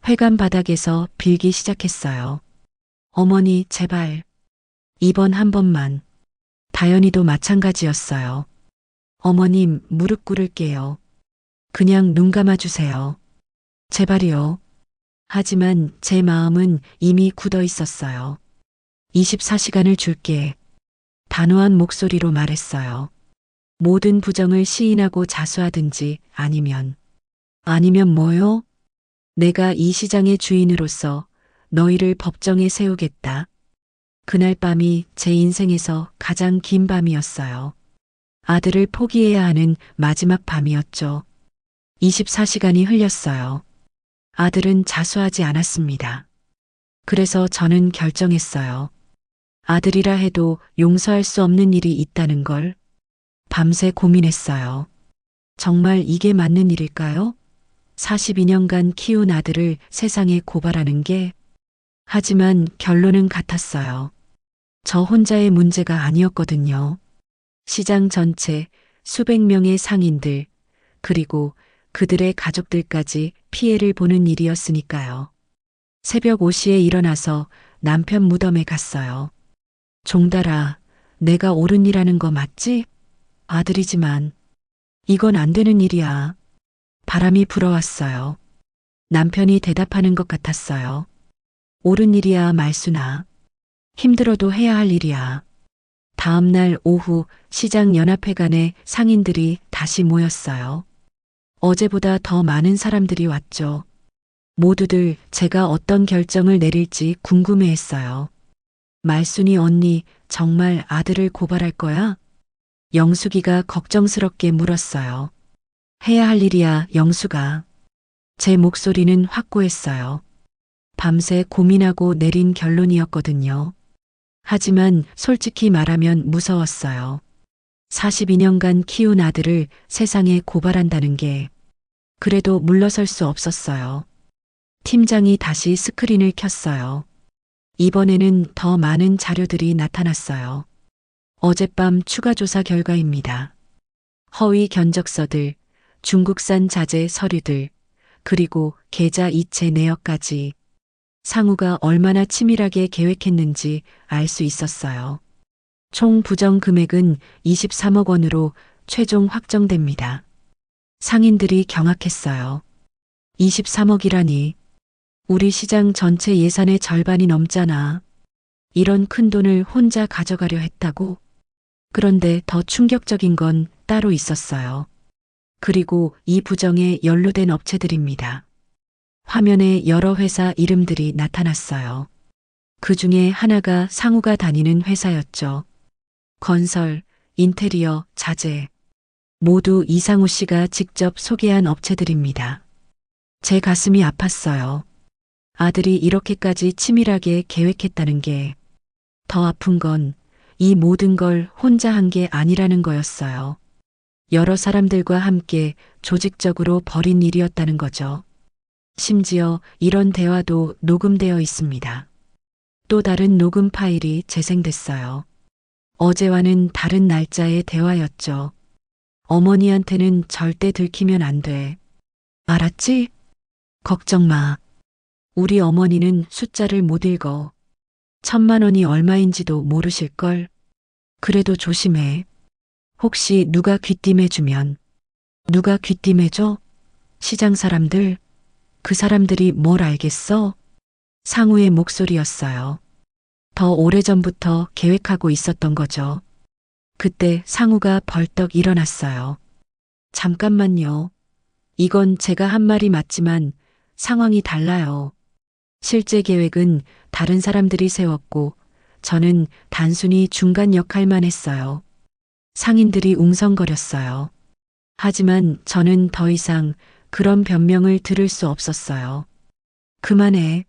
회관 바닥에서 빌기 시작했어요. 어머니, 제발. 이번 한 번만. 다연이도 마찬가지였어요. 어머님, 무릎 꿇을게요. 그냥 눈 감아주세요. 제발이요. 하지만 제 마음은 이미 굳어 있었어요. 24시간을 줄게. 단호한 목소리로 말했어요. 모든 부정을 시인하고 자수하든지 아니면 뭐요? 내가 이 시장의 주인으로서 너희를 법정에 세우겠다. 그날 밤이 제 인생에서 가장 긴 밤이었어요. 아들을 포기해야 하는 마지막 밤이었죠. 24시간이 흘렸어요. 아들은 자수하지 않았습니다. 그래서 저는 결정했어요. 아들이라 해도 용서할 수 없는 일이 있다는 걸. 밤새 고민했어요. 정말 이게 맞는 일일까요? 42년간 키운 아들을 세상에 고발하는 게. 하지만 결론은 같았어요. 저 혼자의 문제가 아니었거든요. 시장 전체 수백 명의 상인들, 그리고 그들의 가족들까지 피해를 보는 일이었으니까요. 새벽 5시에 일어나서 남편 무덤에 갔어요. 종달아, 내가 옳은 일 하는 거 맞지? 아들이지만 이건 안 되는 일이야. 바람이 불어왔어요. 남편이 대답하는 것 같았어요. 옳은 일이야, 말순아. 힘들어도 해야 할 일이야. 다음 날 오후 시장 연합회관에 상인들이 다시 모였어요. 어제보다 더 많은 사람들이 왔죠. 모두들 제가 어떤 결정을 내릴지 궁금해했어요. 말순이 언니, 정말 아들을 고발할 거야? 영숙이가 걱정스럽게 물었어요. 해야 할 일이야, 영숙아. 제 목소리는 확고했어요. 밤새 고민하고 내린 결론이었거든요. 하지만 솔직히 말하면 무서웠어요. 42년간 키운 아들을 세상에 고발한다는 게. 그래도 물러설 수 없었어요. 팀장이 다시 스크린을 켰어요. 이번에는 더 많은 자료들이 나타났어요. 어젯밤 추가 조사 결과입니다. 허위 견적서들, 중국산 자재 서류들, 그리고 계좌 이체 내역까지. 상우가 얼마나 치밀하게 계획했는지 알 수 있었어요. 총 부정 금액은 23억 원으로 최종 확정됩니다. 상인들이 경악했어요. 23억이라니. 우리 시장 전체 예산의 절반이 넘잖아. 이런 큰 돈을 혼자 가져가려 했다고? 그런데 더 충격적인 건 따로 있었어요. 그리고 이 부정에 연루된 업체들입니다. 화면에 여러 회사 이름들이 나타났어요. 그 중에 하나가 상우가 다니는 회사였죠. 건설, 인테리어, 자재. 모두 이상우 씨가 직접 소개한 업체들입니다. 제 가슴이 아팠어요. 아들이 이렇게까지 치밀하게 계획했다는 게 더 아픈 건 이 모든 걸 혼자 한 게 아니라는 거였어요. 여러 사람들과 함께 조직적으로 벌인 일이었다는 거죠. 심지어 이런 대화도 녹음되어 있습니다. 또 다른 녹음 파일이 재생됐어요. 어제와는 다른 날짜의 대화였죠. 어머니한테는 절대 들키면 안 돼. 알았지? 걱정 마. 우리 어머니는 숫자를 못 읽어. 1,000만 원이 얼마인지도 모르실걸. 그래도 조심해. 혹시 누가 귀띔해주면. 누가 귀띔해줘? 시장 사람들. 그 사람들이 뭘 알겠어? 상우의 목소리였어요. 더 오래전부터 계획하고 있었던 거죠. 그때 상우가 벌떡 일어났어요. 잠깐만요. 이건 제가 한 말이 맞지만 상황이 달라요. 실제 계획은 다른 사람들이 세웠고 저는 단순히 중간 역할만 했어요. 상인들이 웅성거렸어요. 하지만 저는 더 이상 그런 변명을 들을 수 없었어요. 그만해.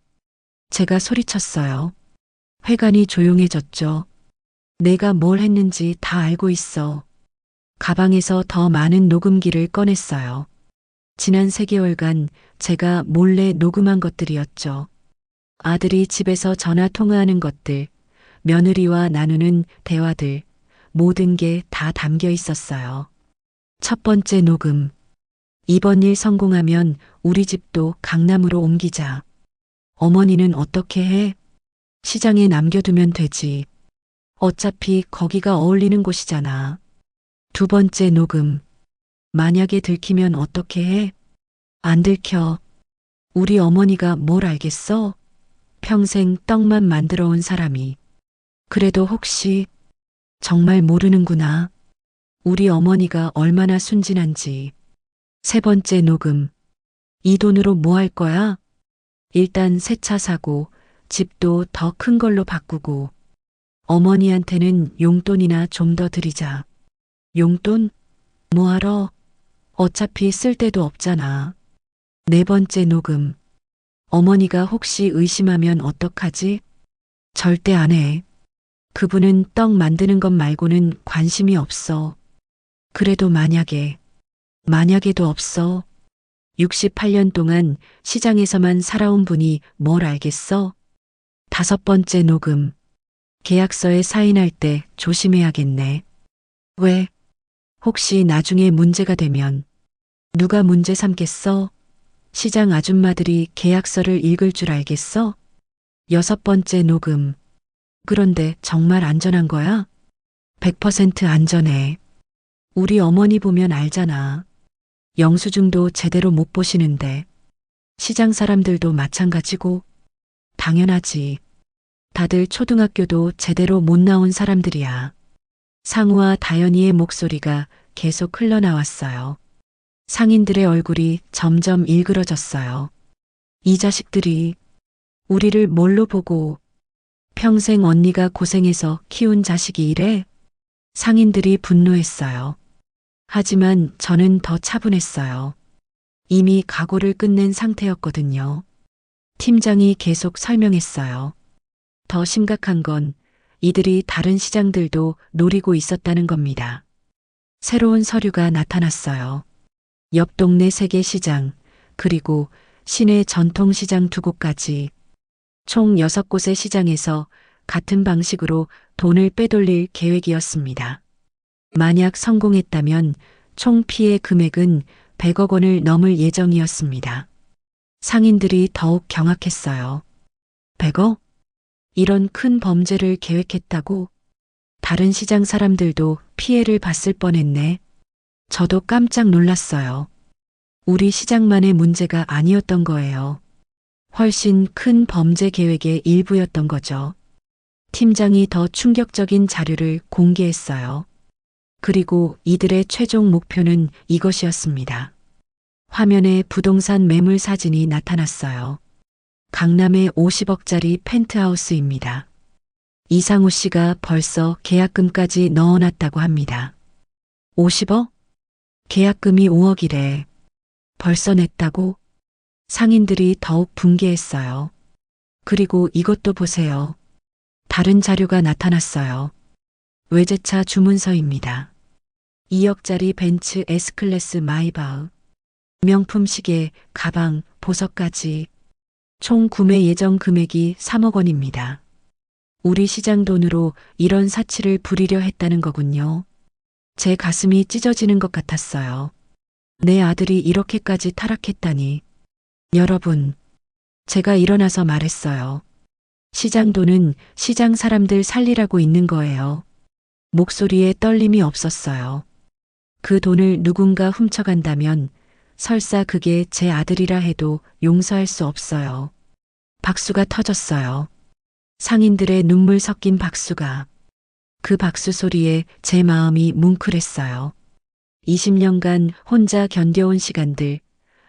제가 소리쳤어요. 회관이 조용해졌죠. 내가 뭘 했는지 다 알고 있어. 가방에서 더 많은 녹음기를 꺼냈어요. 지난 3개월간 제가 몰래 녹음한 것들이었죠. 아들이 집에서 전화 통화하는 것들, 며느리와 나누는 대화들, 모든 게 다 담겨 있었어요. 첫 번째 녹음. 이번 일 성공하면 우리 집도 강남으로 옮기자. 어머니는 어떻게 해? 시장에 남겨두면 되지. 어차피 거기가 어울리는 곳이잖아. 두 번째 녹음. 만약에 들키면 어떻게 해? 안 들켜. 우리 어머니가 뭘 알겠어? 평생 떡만 만들어 온 사람이. 그래도 혹시 정말 모르는구나. 우리 어머니가 얼마나 순진한지. 세 번째 녹음. 이 돈으로 뭐 할 거야? 일단 새 차 사고 집도 더 큰 걸로 바꾸고 어머니한테는 용돈이나 좀 더 드리자. 용돈? 뭐하러? 어차피 쓸 데도 없잖아. 네 번째 녹음. 어머니가 혹시 의심하면 어떡하지? 절대 안 해. 그분은 떡 만드는 것 말고는 관심이 없어. 그래도 만약에도 없어. 68년 동안 시장에서만 살아온 분이 뭘 알겠어? 다섯 번째 녹음. 계약서에 사인할 때 조심해야겠네. 왜? 혹시 나중에 문제가 되면 누가 문제 삼겠어? 시장 아줌마들이 계약서를 읽을 줄 알겠어? 여섯 번째 녹음. 그런데 정말 안전한 거야? 100% 안전해. 우리 어머니 보면 알잖아. 영수증도 제대로 못 보시는데. 시장 사람들도 마찬가지고. 당연하지. 다들 초등학교도 제대로 못 나온 사람들이야. 상우와 다연이의 목소리가 계속 흘러나왔어요. 상인들의 얼굴이 점점 일그러졌어요. 이 자식들이 우리를 뭘로 보고 평생 언니가 고생해서 키운 자식이 이래? 상인들이 분노했어요. 하지만 저는 더 차분했어요. 이미 각오를 끝낸 상태였거든요. 팀장이 계속 설명했어요. 더 심각한 건 이들이 다른 시장들도 노리고 있었다는 겁니다. 새로운 서류가 나타났어요. 옆 동네 3개 시장, 그리고 시내 전통시장 2곳까지 총 6곳의 시장에서 같은 방식으로 돈을 빼돌릴 계획이었습니다. 만약 성공했다면 총 피해 금액은 100억 원을 넘을 예정이었습니다. 상인들이 더욱 경악했어요. 100억? 이런 큰 범죄를 계획했다고? 다른 시장 사람들도 피해를 봤을 뻔했네. 저도 깜짝 놀랐어요. 우리 시장만의 문제가 아니었던 거예요. 훨씬 큰 범죄 계획의 일부였던 거죠. 팀장이 더 충격적인 자료를 공개했어요. 그리고 이들의 최종 목표는 이것이었습니다. 화면에 부동산 매물 사진이 나타났어요. 강남의 50억짜리 펜트하우스입니다. 이상우 씨가 벌써 계약금까지 넣어놨다고 합니다. 50억? 계약금이 5억이래. 벌써 냈다고? 상인들이 더욱 분개했어요. 그리고 이것도 보세요. 다른 자료가 나타났어요. 외제차 주문서입니다. 2억짜리 벤츠 S클래스 마이바흐. 명품 시계, 가방, 보석까지. 총 구매 예정 금액이 3억 원입니다. 우리 시장 돈으로 이런 사치를 부리려 했다는 거군요. 제 가슴이 찢어지는 것 같았어요. 내 아들이 이렇게까지 타락했다니. 여러분, 제가 일어나서 말했어요. 시장 돈은 시장 사람들 살리라고 있는 거예요. 목소리에 떨림이 없었어요. 그 돈을 누군가 훔쳐간다면 설사 그게 제 아들이라 해도 용서할 수 없어요. 박수가 터졌어요. 상인들의 눈물 섞인 박수가. 그 박수 소리에 제 마음이 뭉클했어요. 20년간 혼자 견뎌온 시간들,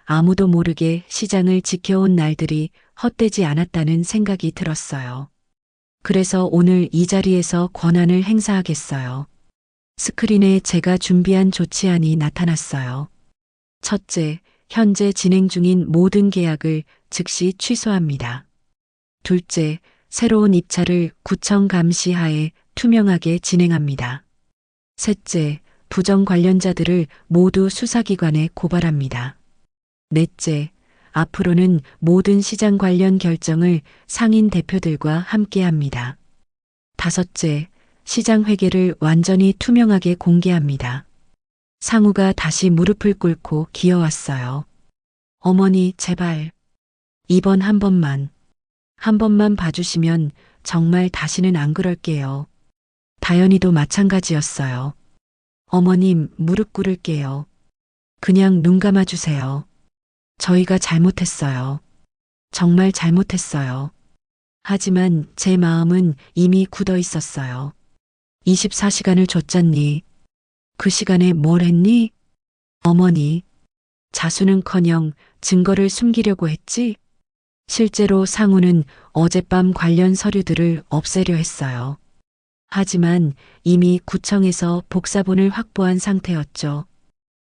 아무도 모르게 시장을 지켜온 날들이 헛되지 않았다는 생각이 들었어요. 그래서 오늘 이 자리에서 권한을 행사하겠어요. 스크린에 제가 준비한 조치안이 나타났어요. 첫째, 현재 진행 중인 모든 계약을 즉시 취소합니다. 둘째, 새로운 입찰을 구청 감시하에 투명하게 진행합니다. 셋째, 부정 관련자들을 모두 수사기관에 고발합니다. 넷째, 앞으로는 모든 시장 관련 결정을 상인 대표들과 함께합니다. 다섯째, 시장 회계를 완전히 투명하게 공개합니다. 상우가 다시 무릎을 꿇고 기어왔어요. 어머니, 제발. 이번 한 번만 봐주시면 정말 다시는 안 그럴게요. 다연이도 마찬가지였어요. 어머님, 무릎 꿇을게요. 그냥 눈 감아주세요. 저희가 잘못했어요. 정말 잘못했어요. 하지만 제 마음은 이미 굳어 있었어요. 24시간을 줬잖니. 그 시간에 뭘 했니? 어머니, 자수는커녕 증거를 숨기려고 했지? 실제로 상우는 어젯밤 관련 서류들을 없애려 했어요. 하지만 이미 구청에서 복사본을 확보한 상태였죠.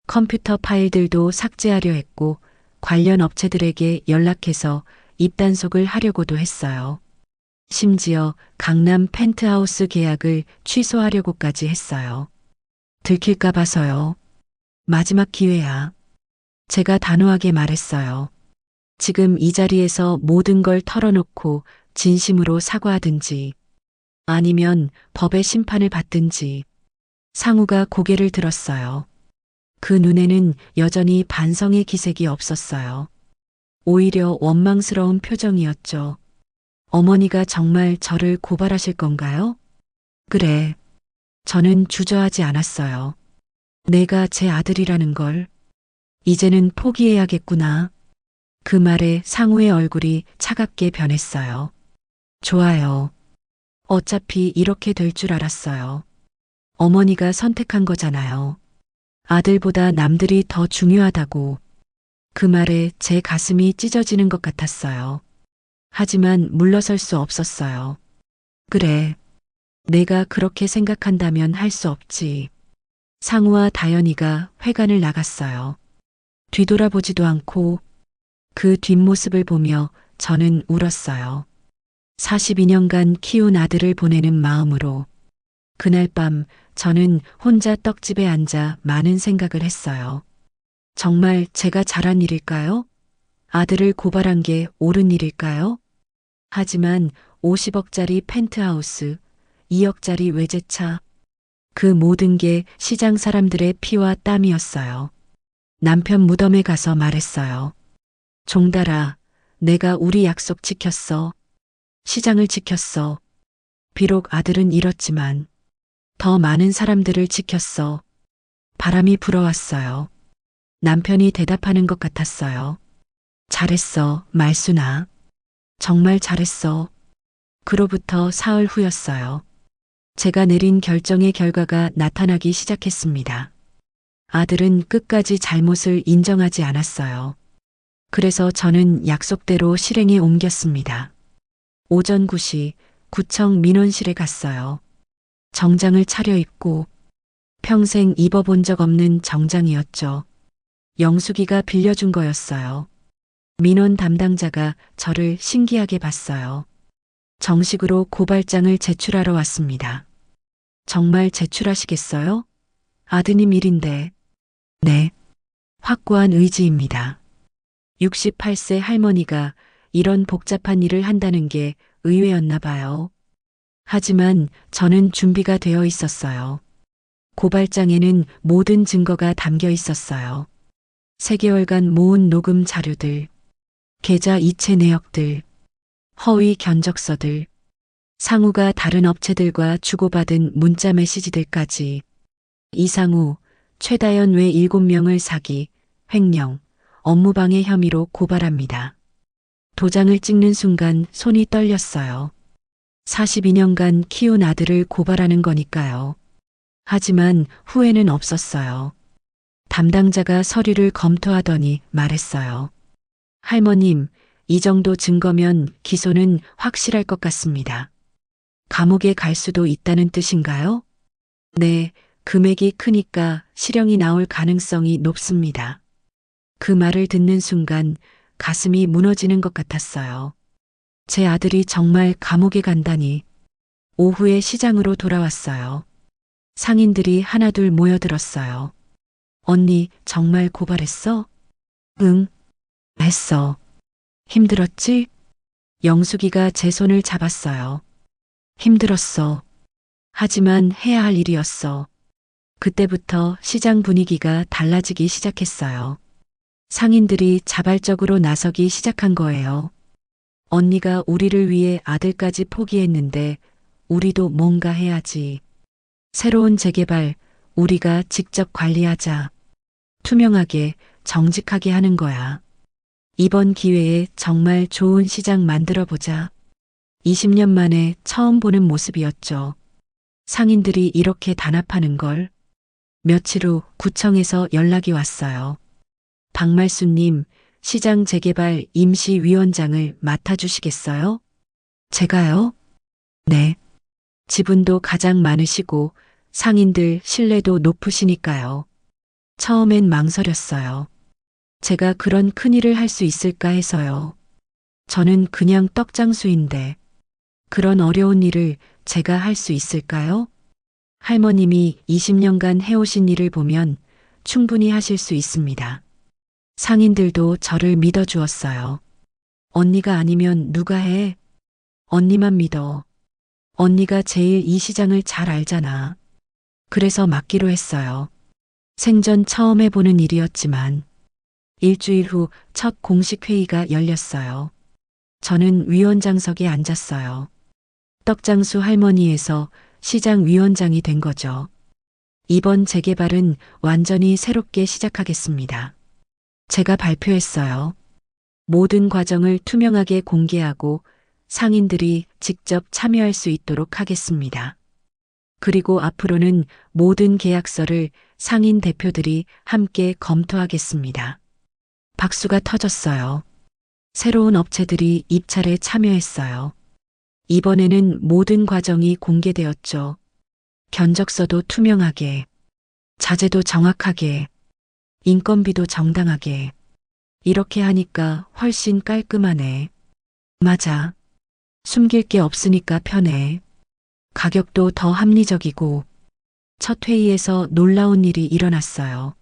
컴퓨터 파일들도 삭제하려 했고 관련 업체들에게 연락해서 입단속을 하려고도 했어요. 심지어 강남 펜트하우스 계약을 취소하려고까지 했어요. 들킬까 봐서요. 마지막 기회야. 제가 단호하게 말했어요. 지금 이 자리에서 모든 걸 털어놓고 진심으로 사과하든지 아니면 법의 심판을 받든지. 상우가 고개를 들었어요. 그 눈에는 여전히 반성의 기색이 없었어요. 오히려 원망스러운 표정이었죠. 어머니가 정말 저를 고발하실 건가요? 그래. 저는 주저하지 않았어요. 내가 제 아들이라는 걸. 이제는 포기해야겠구나. 그 말에 상우의 얼굴이 차갑게 변했어요. 좋아요. 어차피 이렇게 될 줄 알았어요. 어머니가 선택한 거잖아요. 아들보다 남들이 더 중요하다고. 그 말에 제 가슴이 찢어지는 것 같았어요. 하지만 물러설 수 없었어요. 그래. 내가 그렇게 생각한다면 할 수 없지. 상우와 다연이가 회관을 나갔어요. 뒤돌아보지도 않고 그 뒷모습을 보며 저는 울었어요. 42년간 키운 아들을 보내는 마음으로. 그날 밤 저는 혼자 떡집에 앉아 많은 생각을 했어요. 정말 제가 잘한 일일까요? 아들을 고발한 게 옳은 일일까요? 하지만 50억짜리 펜트하우스, 2억짜리 외제차, 그 모든 게 시장 사람들의 피와 땀이었어요. 남편 무덤에 가서 말했어요. 종달아, 내가 우리 약속 지켰어. 시장을 지켰어. 비록 아들은 잃었지만 더 많은 사람들을 지켰어. 바람이 불어왔어요. 남편이 대답하는 것 같았어요. 잘했어, 말순아. 정말 잘했어. 그로부터 사흘 후였어요. 제가 내린 결정의 결과가 나타나기 시작했습니다. 아들은 끝까지 잘못을 인정하지 않았어요. 그래서 저는 약속대로 실행에 옮겼습니다. 오전 9시 구청 민원실에 갔어요. 정장을 차려입고 평생 입어본 적 없는 정장이었죠. 영숙이가 빌려준 거였어요. 민원 담당자가 저를 신기하게 봤어요. 정식으로 고발장을 제출하러 왔습니다. 정말 제출하시겠어요? 아드님 일인데. 네. 확고한 의지입니다. 68세 할머니가 이런 복잡한 일을 한다는 게 의외였나 봐요. 하지만 저는 준비가 되어 있었어요. 고발장에는 모든 증거가 담겨 있었어요. 3개월간 모은 녹음 자료들, 계좌 이체 내역들, 허위 견적서들, 상우가 다른 업체들과 주고받은 문자 메시지들까지. 이상우, 최다연 외 7명을 사기, 횡령, 업무방해 혐의로 고발합니다. 도장을 찍는 순간 손이 떨렸어요. 42년간 키운 아들을 고발하는 거니까요. 하지만 후회는 없었어요. 담당자가 서류를 검토하더니 말했어요. 할머님, 이 정도 증거면 기소는 확실할 것 같습니다. 감옥에 갈 수도 있다는 뜻인가요? 네, 금액이 크니까 실형이 나올 가능성이 높습니다. 그 말을 듣는 순간 가슴이 무너지는 것 같았어요. 제 아들이 정말 감옥에 간다니. 오후에 시장으로 돌아왔어요. 상인들이 하나둘 모여들었어요. 언니, 정말 고발했어? 응, 했어. 힘들었지? 영숙이가 제 손을 잡았어요. 힘들었어. 하지만 해야 할 일이었어. 그때부터 시장 분위기가 달라지기 시작했어요. 상인들이 자발적으로 나서기 시작한 거예요. 언니가 우리를 위해 아들까지 포기했는데 우리도 뭔가 해야지. 새로운 재개발, 우리가 직접 관리하자. 투명하게, 정직하게 하는 거야. 이번 기회에 정말 좋은 시장 만들어 보자. 20년 만에 처음 보는 모습이었죠. 상인들이 이렇게 단합하는 걸. 며칠 후 구청에서 연락이 왔어요. 박말수님, 시장 재개발 임시위원장을 맡아주시겠어요? 제가요? 네. 지분도 가장 많으시고 상인들 신뢰도 높으시니까요. 처음엔 망설였어요. 제가 그런 큰일을 할 수 있을까 해서요. 저는 그냥 떡장수인데 그런 어려운 일을 제가 할 수 있을까요? 할머님이 20년간 해오신 일을 보면 충분히 하실 수 있습니다. 상인들도 저를 믿어주었어요. 언니가 아니면 누가 해? 언니만 믿어. 언니가 제일 이 시장을 잘 알잖아. 그래서 맡기로 했어요. 생전 처음 해보는 일이었지만 일주일 후 첫 공식 회의가 열렸어요. 저는 위원장석에 앉았어요. 떡장수 할머니에서 시장 위원장이 된 거죠. 이번 재개발은 완전히 새롭게 시작하겠습니다. 제가 발표했어요. 모든 과정을 투명하게 공개하고 상인들이 직접 참여할 수 있도록 하겠습니다. 그리고 앞으로는 모든 계약서를 상인 대표들이 함께 검토하겠습니다. 박수가 터졌어요. 새로운 업체들이 입찰에 참여했어요. 이번에는 모든 과정이 공개되었죠. 견적서도 투명하게, 자재도 정확하게, 인건비도 정당하게. 이렇게 하니까 훨씬 깔끔하네. 맞아. 숨길 게 없으니까 편해. 가격도 더 합리적이고. 첫 회의에서 놀라운 일이 일어났어요.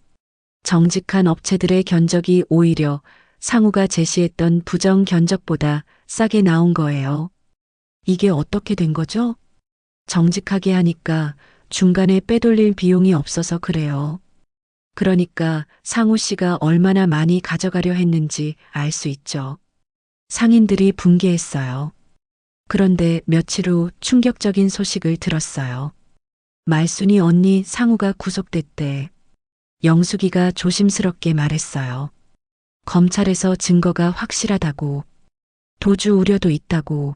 정직한 업체들의 견적이 오히려 상우가 제시했던 부정 견적보다 싸게 나온 거예요. 이게 어떻게 된 거죠? 정직하게 하니까 중간에 빼돌릴 비용이 없어서 그래요. 그러니까 상우 씨가 얼마나 많이 가져가려 했는지 알 수 있죠. 상인들이 분개했어요. 그런데 며칠 후 충격적인 소식을 들었어요. 말순이 언니 상우가 구속됐대. 영숙이가 조심스럽게 말했어요. 검찰에서 증거가 확실하다고. 도주 우려도 있다고.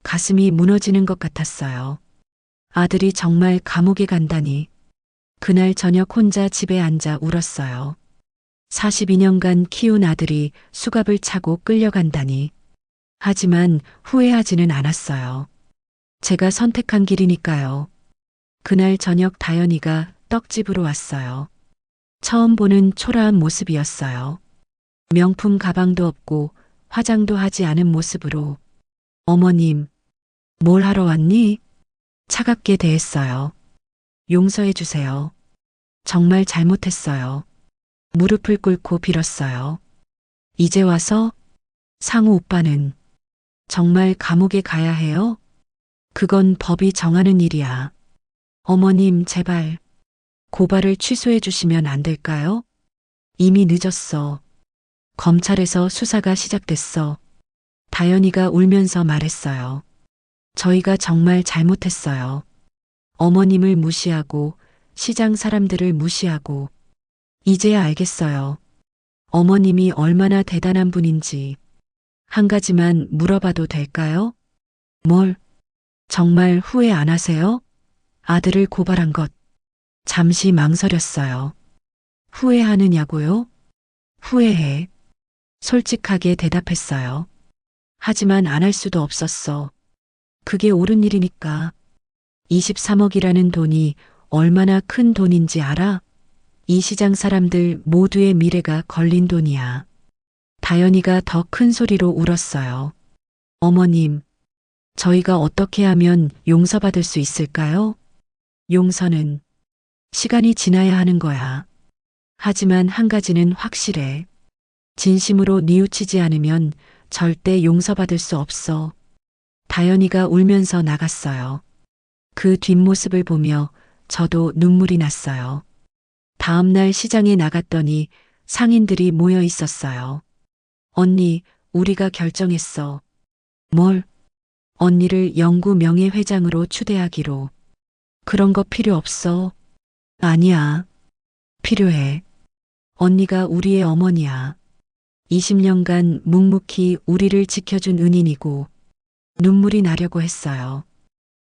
가슴이 무너지는 것 같았어요. 아들이 정말 감옥에 간다니. 그날 저녁 혼자 집에 앉아 울었어요. 42년간 키운 아들이 수갑을 차고 끌려간다니. 하지만 후회하지는 않았어요. 제가 선택한 길이니까요. 그날 저녁 다연이가 떡집으로 왔어요. 처음 보는 초라한 모습이었어요. 명품 가방도 없고 화장도 하지 않은 모습으로 어머님, 뭘 하러 왔니? 차갑게 대했어요. 용서해 주세요. 정말 잘못했어요. 무릎을 꿇고 빌었어요. 이제 와서 상우 오빠는 정말 감옥에 가야 해요? 그건 법이 정하는 일이야. 어머님, 제발 고발을 취소해 주시면 안 될까요? 이미 늦었어. 검찰에서 수사가 시작됐어. 다연이가 울면서 말했어요. 저희가 정말 잘못했어요. 어머님을 무시하고 시장 사람들을 무시하고 이제야 알겠어요. 어머님이 얼마나 대단한 분인지. 한 가지만 물어봐도 될까요? 뭘? 정말 후회 안 하세요? 아들을 고발한 것. 잠시 망설였어요. 후회하느냐고요? 후회해. 솔직하게 대답했어요. 하지만 안 할 수도 없었어. 그게 옳은 일이니까. 23억이라는 돈이 얼마나 큰 돈인지 알아? 이 시장 사람들 모두의 미래가 걸린 돈이야. 다연이가 더 큰 소리로 울었어요. 어머님, 저희가 어떻게 하면 용서받을 수 있을까요? 용서는 시간이 지나야 하는 거야. 하지만 한 가지는 확실해. 진심으로 뉘우치지 않으면 절대 용서받을 수 없어. 다연이가 울면서 나갔어요. 그 뒷모습을 보며 저도 눈물이 났어요. 다음날 시장에 나갔더니 상인들이 모여 있었어요. 언니, 우리가 결정했어. 뭘? 언니를 영구 명예회장으로 추대하기로. 그런 거 필요 없어. 아니야. 필요해. 언니가 우리의 어머니야. 20년간 묵묵히 우리를 지켜준 은인이고 눈물이 나려고 했어요.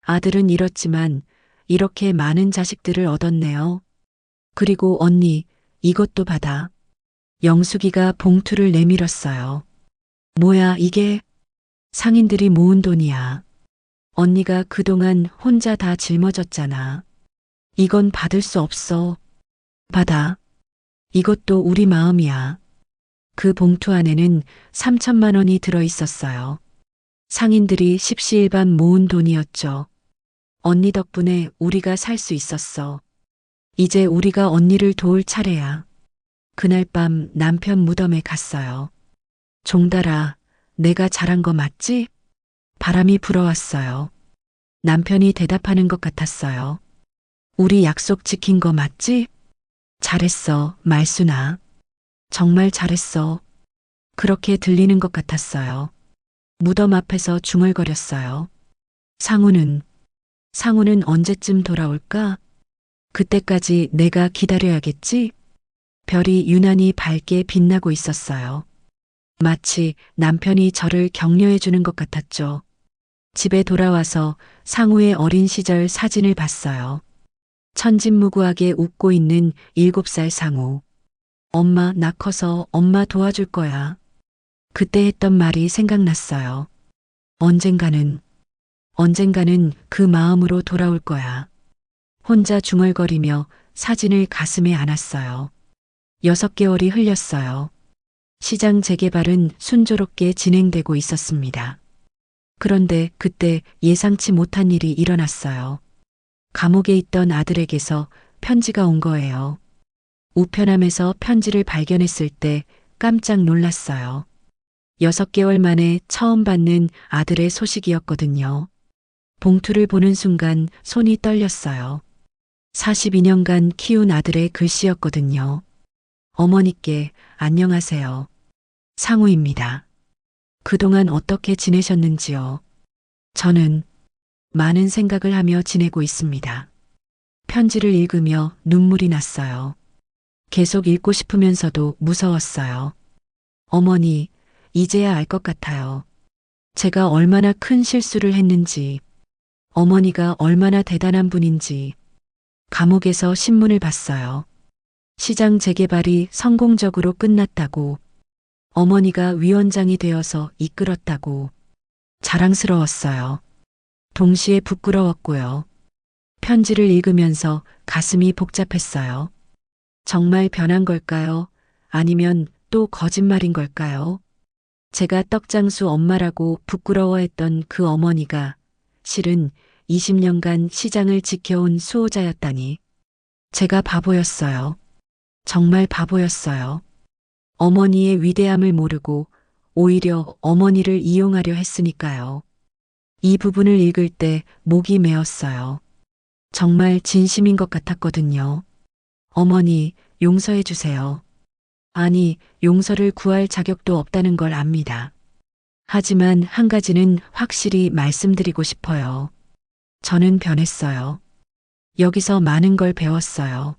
아들은 잃었지만 이렇게 많은 자식들을 얻었네요. 그리고 언니, 이것도 받아. 영숙이가 봉투를 내밀었어요. 뭐야, 이게? 상인들이 모은 돈이야. 언니가 그동안 혼자 다 짊어졌잖아. 이건 받을 수 없어. 받아. 이것도 우리 마음이야. 그 봉투 안에는 3천만 원이 들어 있었어요. 상인들이 십시일반 모은 돈이었죠. 언니 덕분에 우리가 살 수 있었어. 이제 우리가 언니를 도울 차례야. 그날 밤 남편 무덤에 갔어요. 종달아, 내가 잘한 거 맞지? 바람이 불어왔어요. 남편이 대답하는 것 같았어요. 우리 약속 지킨 거 맞지? 잘했어, 말순아. 정말 잘했어. 그렇게 들리는 것 같았어요. 무덤 앞에서 중얼거렸어요. 상우는 언제쯤 돌아올까? 그때까지 내가 기다려야겠지? 별이 유난히 밝게 빛나고 있었어요. 마치 남편이 저를 격려해 주는 것 같았죠. 집에 돌아와서 상우의 어린 시절 사진을 봤어요. 천진무구하게 웃고 있는 7살 상우. 엄마, 나 커서 엄마 도와줄 거야. 그때 했던 말이 생각났어요. 언젠가는 그 마음으로 돌아올 거야. 혼자 중얼거리며 사진을 가슴에 안았어요. 6개월이 흘렸어요. 시장 재개발은 순조롭게 진행되고 있었습니다. 그런데 그때 예상치 못한 일이 일어났어요. 감옥에 있던 아들에게서 편지가 온 거예요. 우편함에서 편지를 발견했을 때 깜짝 놀랐어요. 6개월 만에 처음 받는 아들의 소식이었거든요. 봉투를 보는 순간 손이 떨렸어요. 42년간 키운 아들의 글씨였거든요. 어머니께 안녕하세요. 상우입니다. 그동안 어떻게 지내셨는지요? 저는 많은 생각을 하며 지내고 있습니다. 편지를 읽으며 눈물이 났어요. 계속 읽고 싶으면서도 무서웠어요. 어머니, 이제야 알 것 같아요. 제가 얼마나 큰 실수를 했는지, 어머니가 얼마나 대단한 분인지. 감옥에서 신문을 봤어요. 시장 재개발이 성공적으로 끝났다고, 어머니가 위원장이 되어서 이끌었다고. 자랑스러웠어요. 동시에 부끄러웠고요. 편지를 읽으면서 가슴이 복잡했어요. 정말 변한 걸까요? 아니면 또 거짓말인 걸까요? 제가 떡장수 엄마라고 부끄러워했던 그 어머니가 실은 20년간 시장을 지켜온 수호자였다니. 제가 바보였어요. 정말 바보였어요. 어머니의 위대함을 모르고 오히려 어머니를 이용하려 했으니까요. 이 부분을 읽을 때 목이 메었어요. 정말 진심인 것 같았거든요. 어머니, 용서해 주세요. 아니, 용서를 구할 자격도 없다는 걸 압니다. 하지만 한 가지는 확실히 말씀드리고 싶어요. 저는 변했어요. 여기서 많은 걸 배웠어요.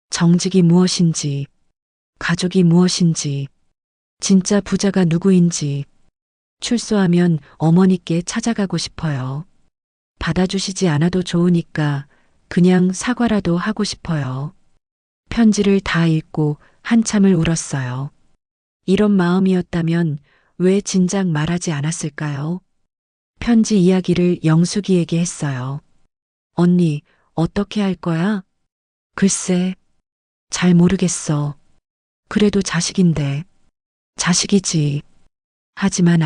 정직이 무엇인지, 가족이 무엇인지, 진짜 부자가 누구인지, 출소하면 어머니께 찾아가고 싶어요. 받아주시지 않아도 좋으니까 그냥 사과라도 하고 싶어요. 편지를 다 읽고 한참을 울었어요. 이런 마음이었다면 왜 진작 말하지 않았을까요? 편지 이야기를 영숙이에게 했어요. 언니, 어떻게 할 거야? 글쎄, 잘 모르겠어. 그래도 자식인데. 자식이지. 하지만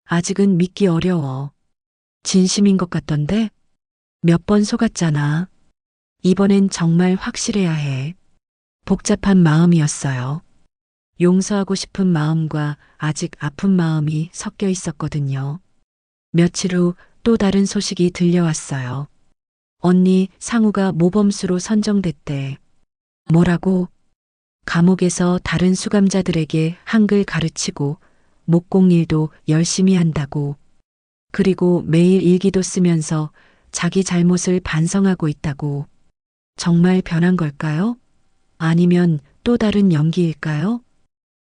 아직은 믿기 어려워. 진심인 것 같던데? 몇 번 속았잖아. 이번엔 정말 확실해야 해. 복잡한 마음이었어요. 용서하고 싶은 마음과 아직 아픈 마음이 섞여 있었거든요. 며칠 후 또 다른 소식이 들려왔어요. 언니 상우가 모범수로 선정됐대. 뭐라고? 감옥에서 다른 수감자들에게 한글 가르치고 목공일도 열심히 한다고. 그리고 매일 일기도 쓰면서 자기 잘못을 반성하고 있다고. 정말 변한 걸까요? 아니면 또 다른 연기일까요?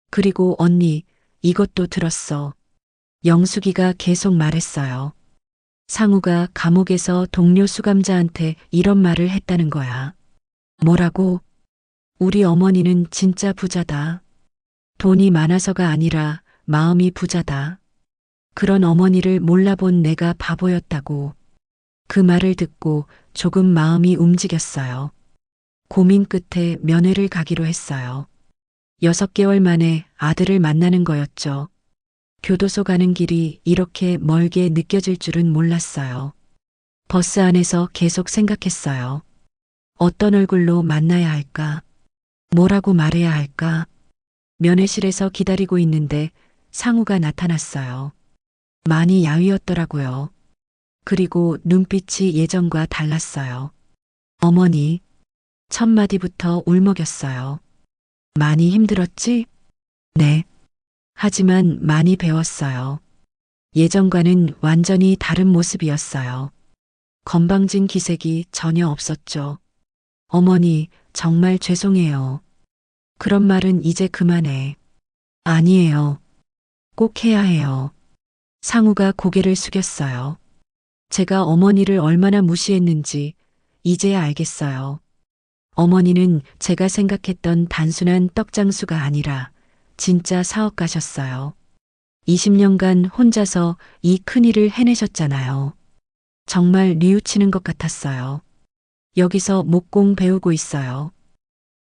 그리고 언니, 이것도 들었어. 영숙이가 계속 말했어요. 상우가 감옥에서 동료 수감자한테 이런 말을 했다는 거야. 뭐라고? 우리 어머니는 진짜 부자다. 돈이 많아서가 아니라 마음이 부자다. 그런 어머니를 몰라본 내가 바보였다고. 그 말을 듣고 조금 마음이 움직였어요. 고민 끝에 면회를 가기로 했어요. 6개월 만에 아들을 만나는 거였죠. 교도소 가는 길이 이렇게 멀게 느껴질 줄은 몰랐어요. 버스 안에서 계속 생각했어요. 어떤 얼굴로 만나야 할까? 뭐라고 말해야 할까? 면회실에서 기다리고 있는데 상우가 나타났어요. 많이 야위었더라고요. 그리고 눈빛이 예전과 달랐어요. 어머니, 첫 마디부터 울먹였어요. 많이 힘들었지? 네. 하지만 많이 배웠어요. 예전과는 완전히 다른 모습이었어요. 건방진 기색이 전혀 없었죠. 어머니, 정말 죄송해요. 그런 말은 이제 그만해. 아니에요. 꼭 해야 해요. 상우가 고개를 숙였어요. 제가 어머니를 얼마나 무시했는지 이제야 알겠어요. 어머니는 제가 생각했던 단순한 떡장수가 아니라 진짜 사업가셨어요. 20년간 혼자서 이 큰일을 해내셨잖아요. 정말 뉘우치는 것 같았어요. 여기서 목공 배우고 있어요.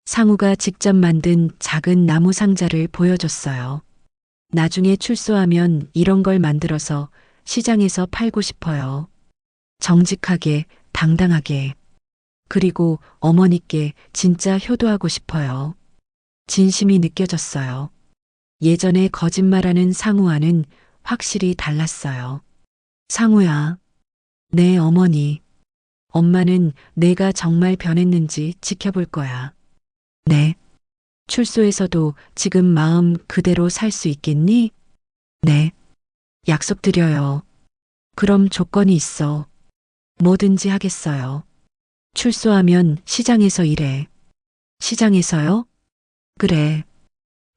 상우가 직접 만든 작은 나무 상자를 보여줬어요. 나중에 출소하면 이런 걸 만들어서 시장에서 팔고 싶어요. 정직하게, 당당하게. 그리고 어머니께 진짜 효도하고 싶어요. 진심이 느껴졌어요. 예전에 거짓말하는 상우와는 확실히 달랐어요. 상우야. 네, 어머니. 엄마는 내가 정말 변했는지 지켜볼 거야. 네. 출소에서도 지금 마음 그대로 살 수 있겠니? 네. 약속드려요. 그럼 조건이 있어. 뭐든지 하겠어요. 출소하면 시장에서 일해. 시장에서요? 그래.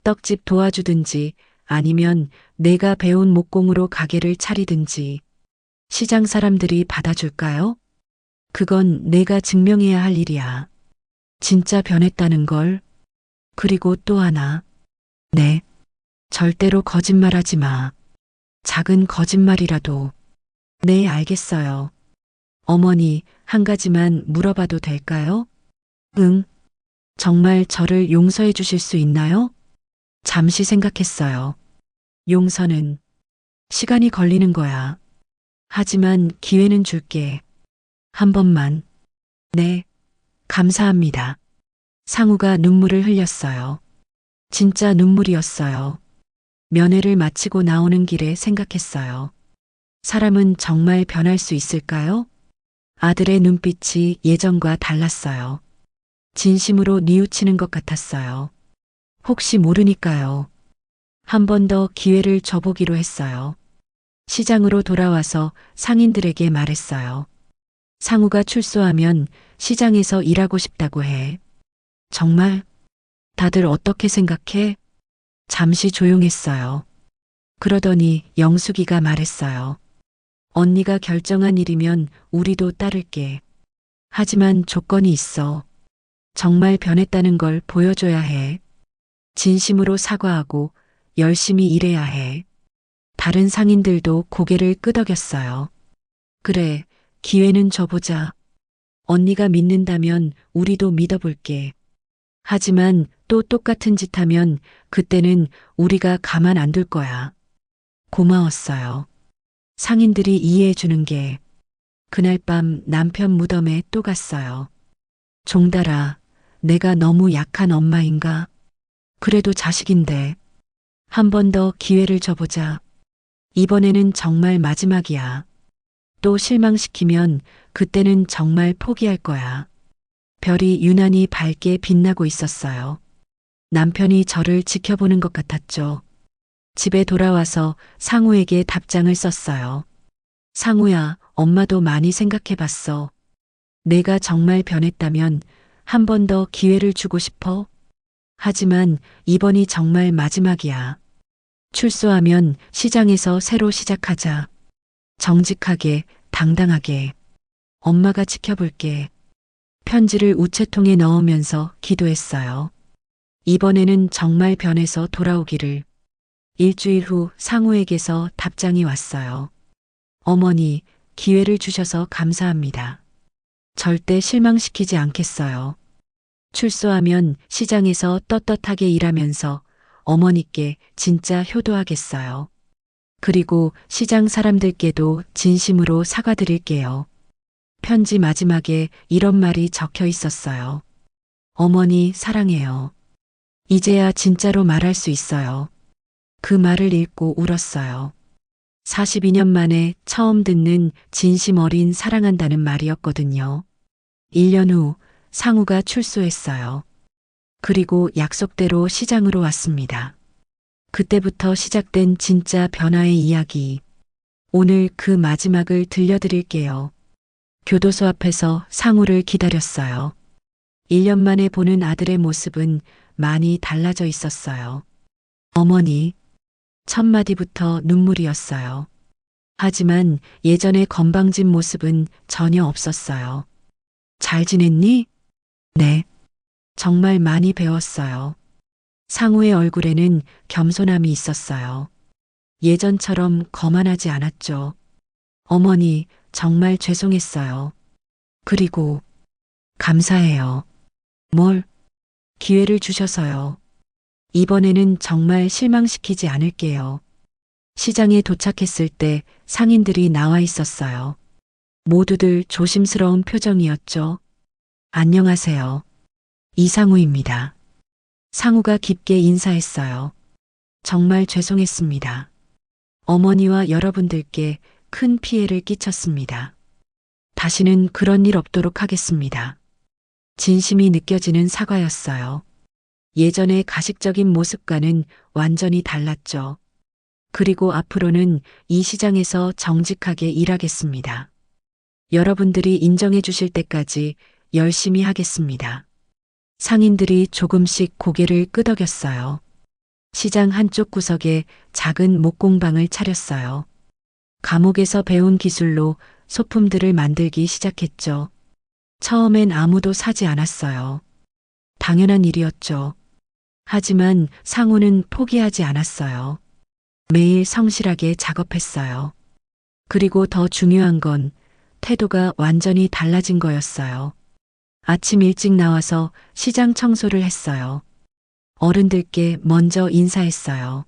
떡집 도와주든지 아니면 내가 배운 목공으로 가게를 차리든지. 시장 사람들이 받아줄까요? 그건 내가 증명해야 할 일이야. 진짜 변했다는 걸. 그리고 또 하나. 네. 절대로 거짓말하지 마. 작은 거짓말이라도. 네, 알겠어요. 어머니, 한 가지만 물어봐도 될까요? 응. 정말 저를 용서해 주실 수 있나요? 잠시 생각했어요. 용서는 시간이 걸리는 거야. 하지만 기회는 줄게. 한 번만. 네, 감사합니다. 상우가 눈물을 흘렸어요. 진짜 눈물이었어요. 면회를 마치고 나오는 길에 생각했어요. 사람은 정말 변할 수 있을까요? 아들의 눈빛이 예전과 달랐어요. 진심으로 뉘우치는 것 같았어요. 혹시 모르니까요. 한 번 더 기회를 줘보기로 했어요. 시장으로 돌아와서 상인들에게 말했어요. 상우가 출소하면 시장에서 일하고 싶다고 해. 정말? 다들 어떻게 생각해? 잠시 조용했어요. 그러더니 영숙이가 말했어요. 언니가 결정한 일이면 우리도 따를게. 하지만 조건이 있어. 정말 변했다는 걸 보여줘야 해. 진심으로 사과하고 열심히 일해야 해. 다른 상인들도 고개를 끄덕였어요. 그래, 기회는 줘보자. 언니가 믿는다면 우리도 믿어볼게. 하지만 또 똑같은 짓 하면 그때는 우리가 가만 안 둘 거야. 고마웠어요. 상인들이 이해해 주는 게. 그날 밤 남편 무덤에 또 갔어요. 종달아, 내가 너무 약한 엄마인가? 그래도 자식인데. 한 번 더 기회를 줘보자. 이번에는 정말 마지막이야. 또 실망시키면 그때는 정말 포기할 거야. 별이 유난히 밝게 빛나고 있었어요. 남편이 저를 지켜보는 것 같았죠. 집에 돌아와서 상우에게 답장을 썼어요. 상우야, 엄마도 많이 생각해 봤어. 내가 정말 변했다면 한 번 더 기회를 주고 싶어. 하지만 이번이 정말 마지막이야. 출소하면 시장에서 새로 시작하자. 정직하게, 당당하게. 엄마가 지켜볼게. 편지를 우체통에 넣으면서 기도했어요. 이번에는 정말 변해서 돌아오기를. 일주일 후 상우에게서 답장이 왔어요. 어머니, 기회를 주셔서 감사합니다. 절대 실망시키지 않겠어요. 출소하면 시장에서 떳떳하게 일하면서 어머니께 진짜 효도하겠어요. 그리고 시장 사람들께도 진심으로 사과드릴게요. 편지 마지막에 이런 말이 적혀 있었어요. 어머니 사랑해요. 이제야 진짜로 말할 수 있어요. 그 말을 읽고 울었어요. 42년 만에 처음 듣는 진심 어린 사랑한다는 말이었거든요. 1년 후 상우가 출소했어요. 그리고 약속대로 시장으로 왔습니다. 그때부터 시작된 진짜 변화의 이야기. 오늘 그 마지막을 들려드릴게요. 교도소 앞에서 상우를 기다렸어요. 1년 만에 보는 아들의 모습은 많이 달라져 있었어요. 어머니, 첫 마디부터 눈물이었어요. 하지만 예전의 건방진 모습은 전혀 없었어요. 잘 지냈니? 네. 정말 많이 배웠어요. 상우의 얼굴에는 겸손함이 있었어요. 예전처럼 거만하지 않았죠. 어머니, 정말 죄송했어요. 그리고 감사해요. 뭘? 기회를 주셔서요. 이번에는 정말 실망시키지 않을게요. 시장에 도착했을 때 상인들이 나와 있었어요. 모두들 조심스러운 표정이었죠. 안녕하세요. 이상우입니다. 상우가 깊게 인사했어요. 정말 죄송했습니다. 어머니와 여러분들께 큰 피해를 끼쳤습니다. 다시는 그런 일 없도록 하겠습니다. 진심이 느껴지는 사과였어요. 예전의 가식적인 모습과는 완전히 달랐죠. 그리고 앞으로는 이 시장에서 정직하게 일하겠습니다. 여러분들이 인정해 주실 때까지 열심히 하겠습니다. 상인들이 조금씩 고개를 끄덕였어요. 시장 한쪽 구석에 작은 목공방을 차렸어요. 감옥에서 배운 기술로 소품들을 만들기 시작했죠. 처음엔 아무도 사지 않았어요. 당연한 일이었죠. 하지만 상우는 포기하지 않았어요. 매일 성실하게 작업했어요. 그리고 더 중요한 건 태도가 완전히 달라진 거였어요. 아침 일찍 나와서 시장 청소를 했어요. 어른들께 먼저 인사했어요.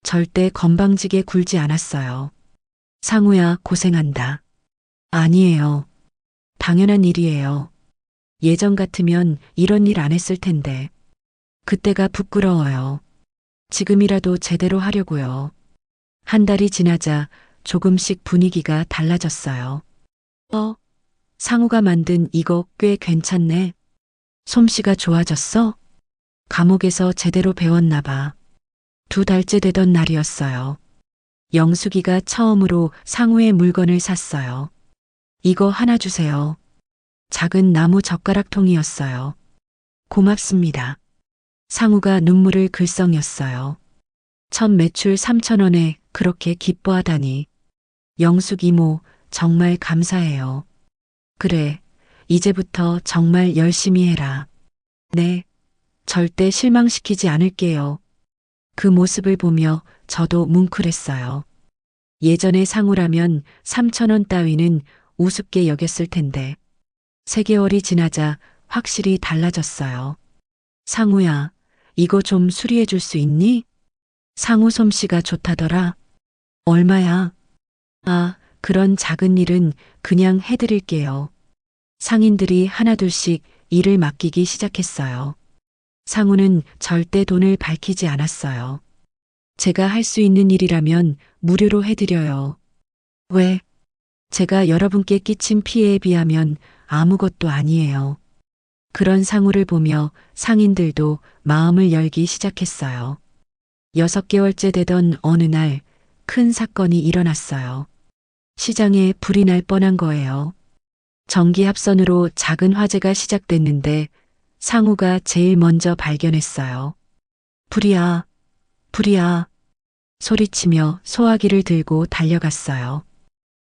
절대 건방지게 굴지 않았어요. 상우야, 고생한다. 아니에요. 당연한 일이에요. 예전 같으면 이런 일 안 했을 텐데. 그때가 부끄러워요. 지금이라도 제대로 하려고요. 한 달이 지나자 조금씩 분위기가 달라졌어요. 상우가 만든 이거 꽤 괜찮네. 솜씨가 좋아졌어? 감옥에서 제대로 배웠나 봐. 2달째 되던 날이었어요. 영숙이가 처음으로 상우의 물건을 샀어요. 이거 하나 주세요. 작은 나무 젓가락통이었어요. 고맙습니다. 상우가 눈물을 글썽였어요. 첫 매출 3,000원에 그렇게 기뻐하다니. 영숙 이모, 정말 감사해요. 그래, 이제부터 정말 열심히 해라. 네, 절대 실망시키지 않을게요. 그 모습을 보며 저도 뭉클했어요. 예전에 상우라면 3,000원 따위는 우습게 여겼을 텐데 3개월이 지나자 확실히 달라졌어요. 상우야, 이거 좀 수리해 줄 수 있니? 상우 솜씨가 좋다더라. 얼마야? 아, 그런 작은 일은 그냥 해드릴게요. 상인들이 하나둘씩 일을 맡기기 시작했어요. 상우는 절대 돈을 밝히지 않았어요. 제가 할 수 있는 일이라면 무료로 해드려요. 왜? 제가 여러분께 끼친 피해에 비하면 아무것도 아니에요. 그런 상우를 보며 상인들도 마음을 열기 시작했어요. 6개월째 되던 어느 날 큰 사건이 일어났어요. 시장에 불이 날 뻔한 거예요. 전기 합선으로 작은 화재가 시작됐는데 상우가 제일 먼저 발견했어요. 불이야, 불이야. 소리치며 소화기를 들고 달려갔어요.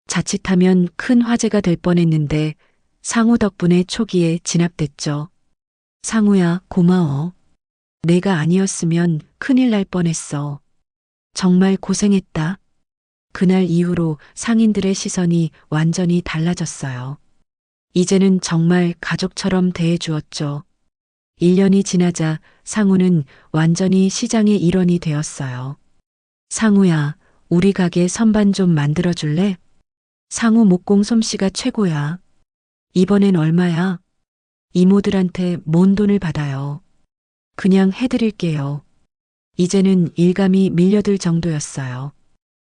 자칫하면 큰 화재가 될 뻔했는데 상우 덕분에 초기에 진압됐죠. 상우야, 고마워. 내가 아니었으면 큰일 날 뻔했어. 정말 고생했다. 그날 이후로 상인들의 시선이 완전히 달라졌어요. 이제는 정말 가족처럼 대해주었죠. 1년이 지나자 상우는 완전히 시장의 일원이 되었어요. 상우야, 우리 가게 선반 좀 만들어줄래? 상우 목공 솜씨가 최고야. 이번엔 얼마야? 이모들한테 뭔 돈을 받아요. 그냥 해드릴게요. 이제는 일감이 밀려들 정도였어요.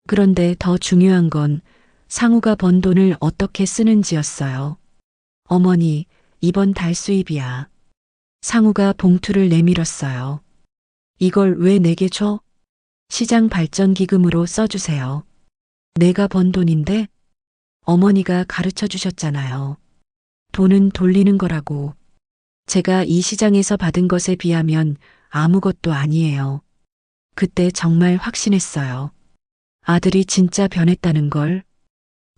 그런데 더 중요한 건 상우가 번 돈을 어떻게 쓰는지였어요. 어머니, 이번 달 수입이야. 상우가 봉투를 내밀었어요. 이걸 왜 내게 줘? 시장 발전 기금으로 써주세요. 내가 번 돈인데 어머니가 가르쳐 주셨잖아요. 돈은 돌리는 거라고. 제가 이 시장에서 받은 것에 비하면 아무것도 아니에요. 그때 정말 확신했어요. 아들이 진짜 변했다는 걸.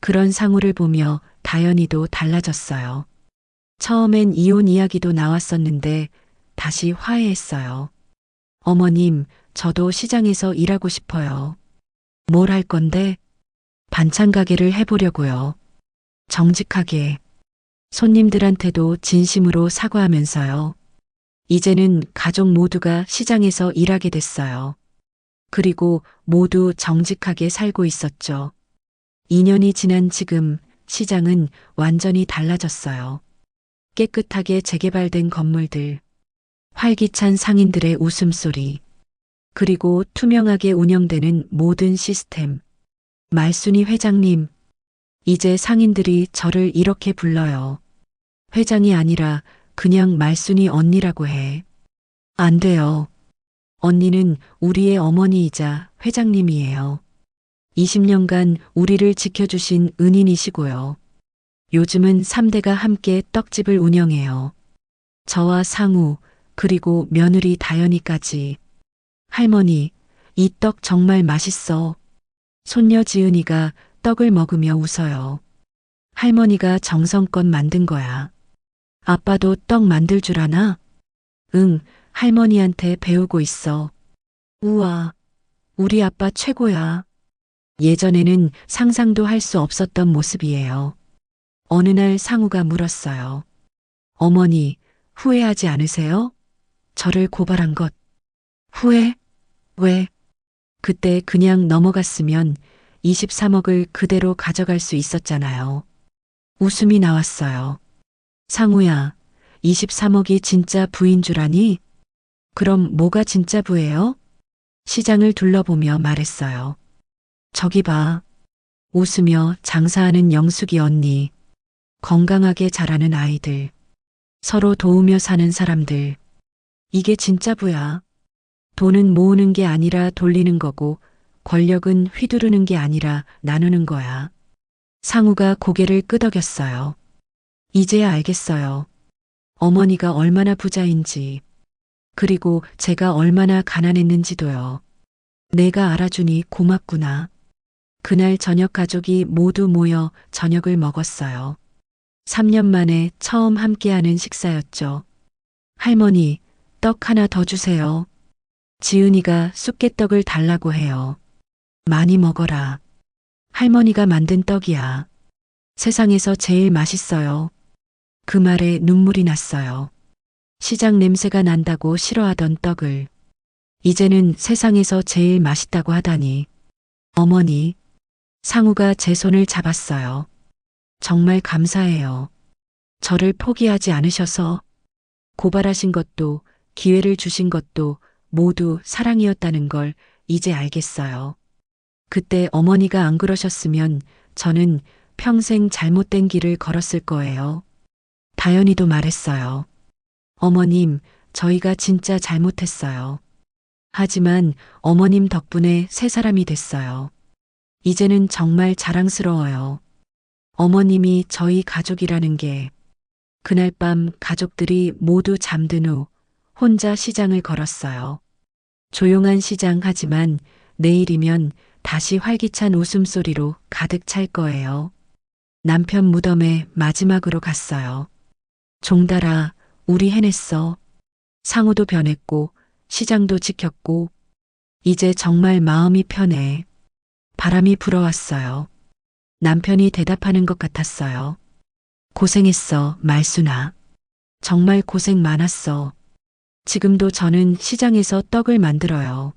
그런 상우를 보며 다연이도 달라졌어요. 처음엔 이혼 이야기도 나왔었는데 다시 화해했어요. 어머님, 저도 시장에서 일하고 싶어요. 뭘 할 건데? 반찬 가게를 해보려고요. 정직하게. 손님들한테도 진심으로 사과하면서요. 이제는 가족 모두가 시장에서 일하게 됐어요. 그리고 모두 정직하게 살고 있었죠. 2년이 지난 지금 시장은 완전히 달라졌어요. 깨끗하게 재개발된 건물들, 활기찬 상인들의 웃음소리, 그리고 투명하게 운영되는 모든 시스템. 말순이 회장님, 이제 상인들이 저를 이렇게 불러요. 회장이 아니라 그냥 말순이 언니라고 해. 안 돼요. 언니는 우리의 어머니이자 회장님이에요. 20년간 우리를 지켜주신 은인이시고요. 요즘은 3대가 함께 떡집을 운영해요. 저와 상우, 그리고 며느리 다연이까지. 할머니, 이 떡 정말 맛있어. 손녀 지은이가 떡을 먹으며 웃어요. 할머니가 정성껏 만든 거야. 아빠도 떡 만들 줄 아나? 응, 할머니한테 배우고 있어. 우와, 우리 아빠 최고야. 예전에는 상상도 할 수 없었던 모습이에요. 어느 날 상우가 물었어요. 어머니, 후회하지 않으세요? 저를 고발한 것. 후회? 왜? 그때 그냥 넘어갔으면 23억을 그대로 가져갈 수 있었잖아요. 웃음이 나왔어요. 상우야, 23억이 진짜 부인 줄 아니? 그럼 뭐가 진짜 부예요? 시장을 둘러보며 말했어요. 저기 봐. 웃으며 장사하는 영숙이 언니. 건강하게 자라는 아이들. 서로 도우며 사는 사람들. 이게 진짜 부야. 돈은 모으는 게 아니라 돌리는 거고, 권력은 휘두르는 게 아니라 나누는 거야. 상우가 고개를 끄덕였어요. 이제야 알겠어요. 어머니가 얼마나 부자인지, 그리고 제가 얼마나 가난했는지도요. 내가 알아주니 고맙구나. 그날 저녁 가족이 모두 모여 저녁을 먹었어요. 3년 만에 처음 함께하는 식사였죠. 할머니, 떡 하나 더 주세요. 지은이가 쑥개떡을 달라고 해요. 많이 먹어라. 할머니가 만든 떡이야. 세상에서 제일 맛있어요. 그 말에 눈물이 났어요. 시장 냄새가 난다고 싫어하던 떡을 이제는 세상에서 제일 맛있다고 하다니. 어머니, 상우가 제 손을 잡았어요. 정말 감사해요. 저를 포기하지 않으셔서 고발하신 것도 기회를 주신 것도 모두 사랑이었다는 걸 이제 알겠어요. 그때 어머니가 안 그러셨으면 저는 평생 잘못된 길을 걸었을 거예요. 다연이도 말했어요. 어머님, 저희가 진짜 잘못했어요. 하지만 어머님 덕분에 새 사람이 됐어요. 이제는 정말 자랑스러워요. 어머님이 저희 가족이라는 게. 그날 밤 가족들이 모두 잠든 후 혼자 시장을 걸었어요. 조용한 시장 하지만 내일이면 다시 활기찬 웃음소리로 가득 찰 거예요. 남편 무덤에 마지막으로 갔어요. 종달아, 우리 해냈어. 상우도 변했고 시장도 지켰고 이제 정말 마음이 편해. 바람이 불어왔어요. 남편이 대답하는 것 같았어요. 고생했어, 말순아. 정말 고생 많았어. 지금도 저는 시장에서 떡을 만들어요.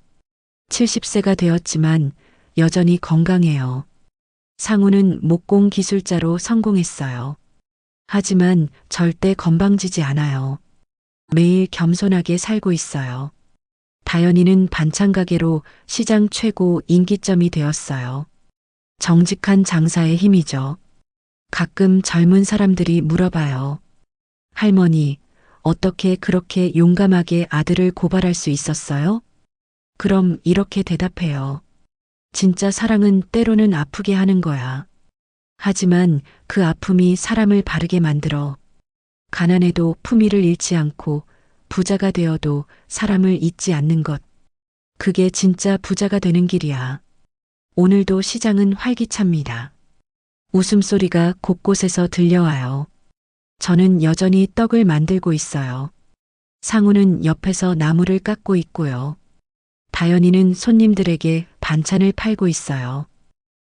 70세가 되었지만 여전히 건강해요. 상우는 목공 기술자로 성공했어요. 하지만 절대 건방지지 않아요. 매일 겸손하게 살고 있어요. 다연이는 반찬 가게로 시장 최고 인기점이 되었어요. 정직한 장사의 힘이죠. 가끔 젊은 사람들이 물어봐요. 할머니, 어떻게 그렇게 용감하게 아들을 고발할 수 있었어요? 그럼 이렇게 대답해요. 진짜 사랑은 때로는 아프게 하는 거야. 하지만 그 아픔이 사람을 바르게 만들어. 가난해도 품위를 잃지 않고 부자가 되어도 사람을 잊지 않는 것. 그게 진짜 부자가 되는 길이야. 오늘도 시장은 활기찹니다. 웃음소리가 곳곳에서 들려와요. 저는 여전히 떡을 만들고 있어요. 상우는 옆에서 나무를 깎고 있고요. 다연이는 손님들에게 반찬을 팔고 있어요.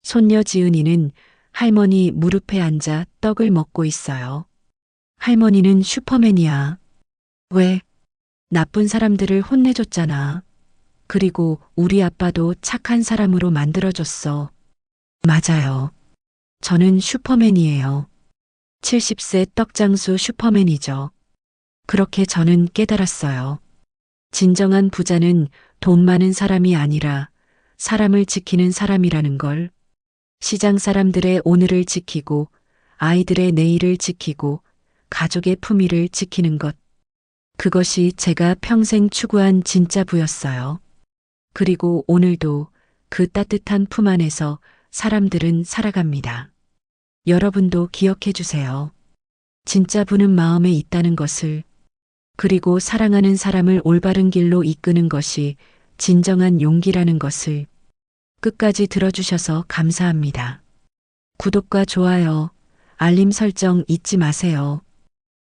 손녀 지은이는 할머니 무릎에 앉아 떡을 먹고 있어요. 할머니는 슈퍼맨이야. 왜? 나쁜 사람들을 혼내줬잖아. 그리고 우리 아빠도 착한 사람으로 만들어줬어. 맞아요. 저는 슈퍼맨이에요. 70세 떡장수 슈퍼맨이죠. 그렇게 저는 깨달았어요. 진정한 부자는 돈 많은 사람이 아니라 사람을 지키는 사람이라는 걸. 시장 사람들의 오늘을 지키고 아이들의 내일을 지키고 가족의 품위를 지키는 것. 그것이 제가 평생 추구한 진짜 부였어요. 그리고 오늘도 그 따뜻한 품 안에서 사람들은 살아갑니다. 여러분도 기억해 주세요. 진짜 부는 마음에 있다는 것을. 그리고 사랑하는 사람을 올바른 길로 이끄는 것이 진정한 용기라는 것을. 끝까지 들어주셔서 감사합니다. 구독과 좋아요, 알림 설정 잊지 마세요.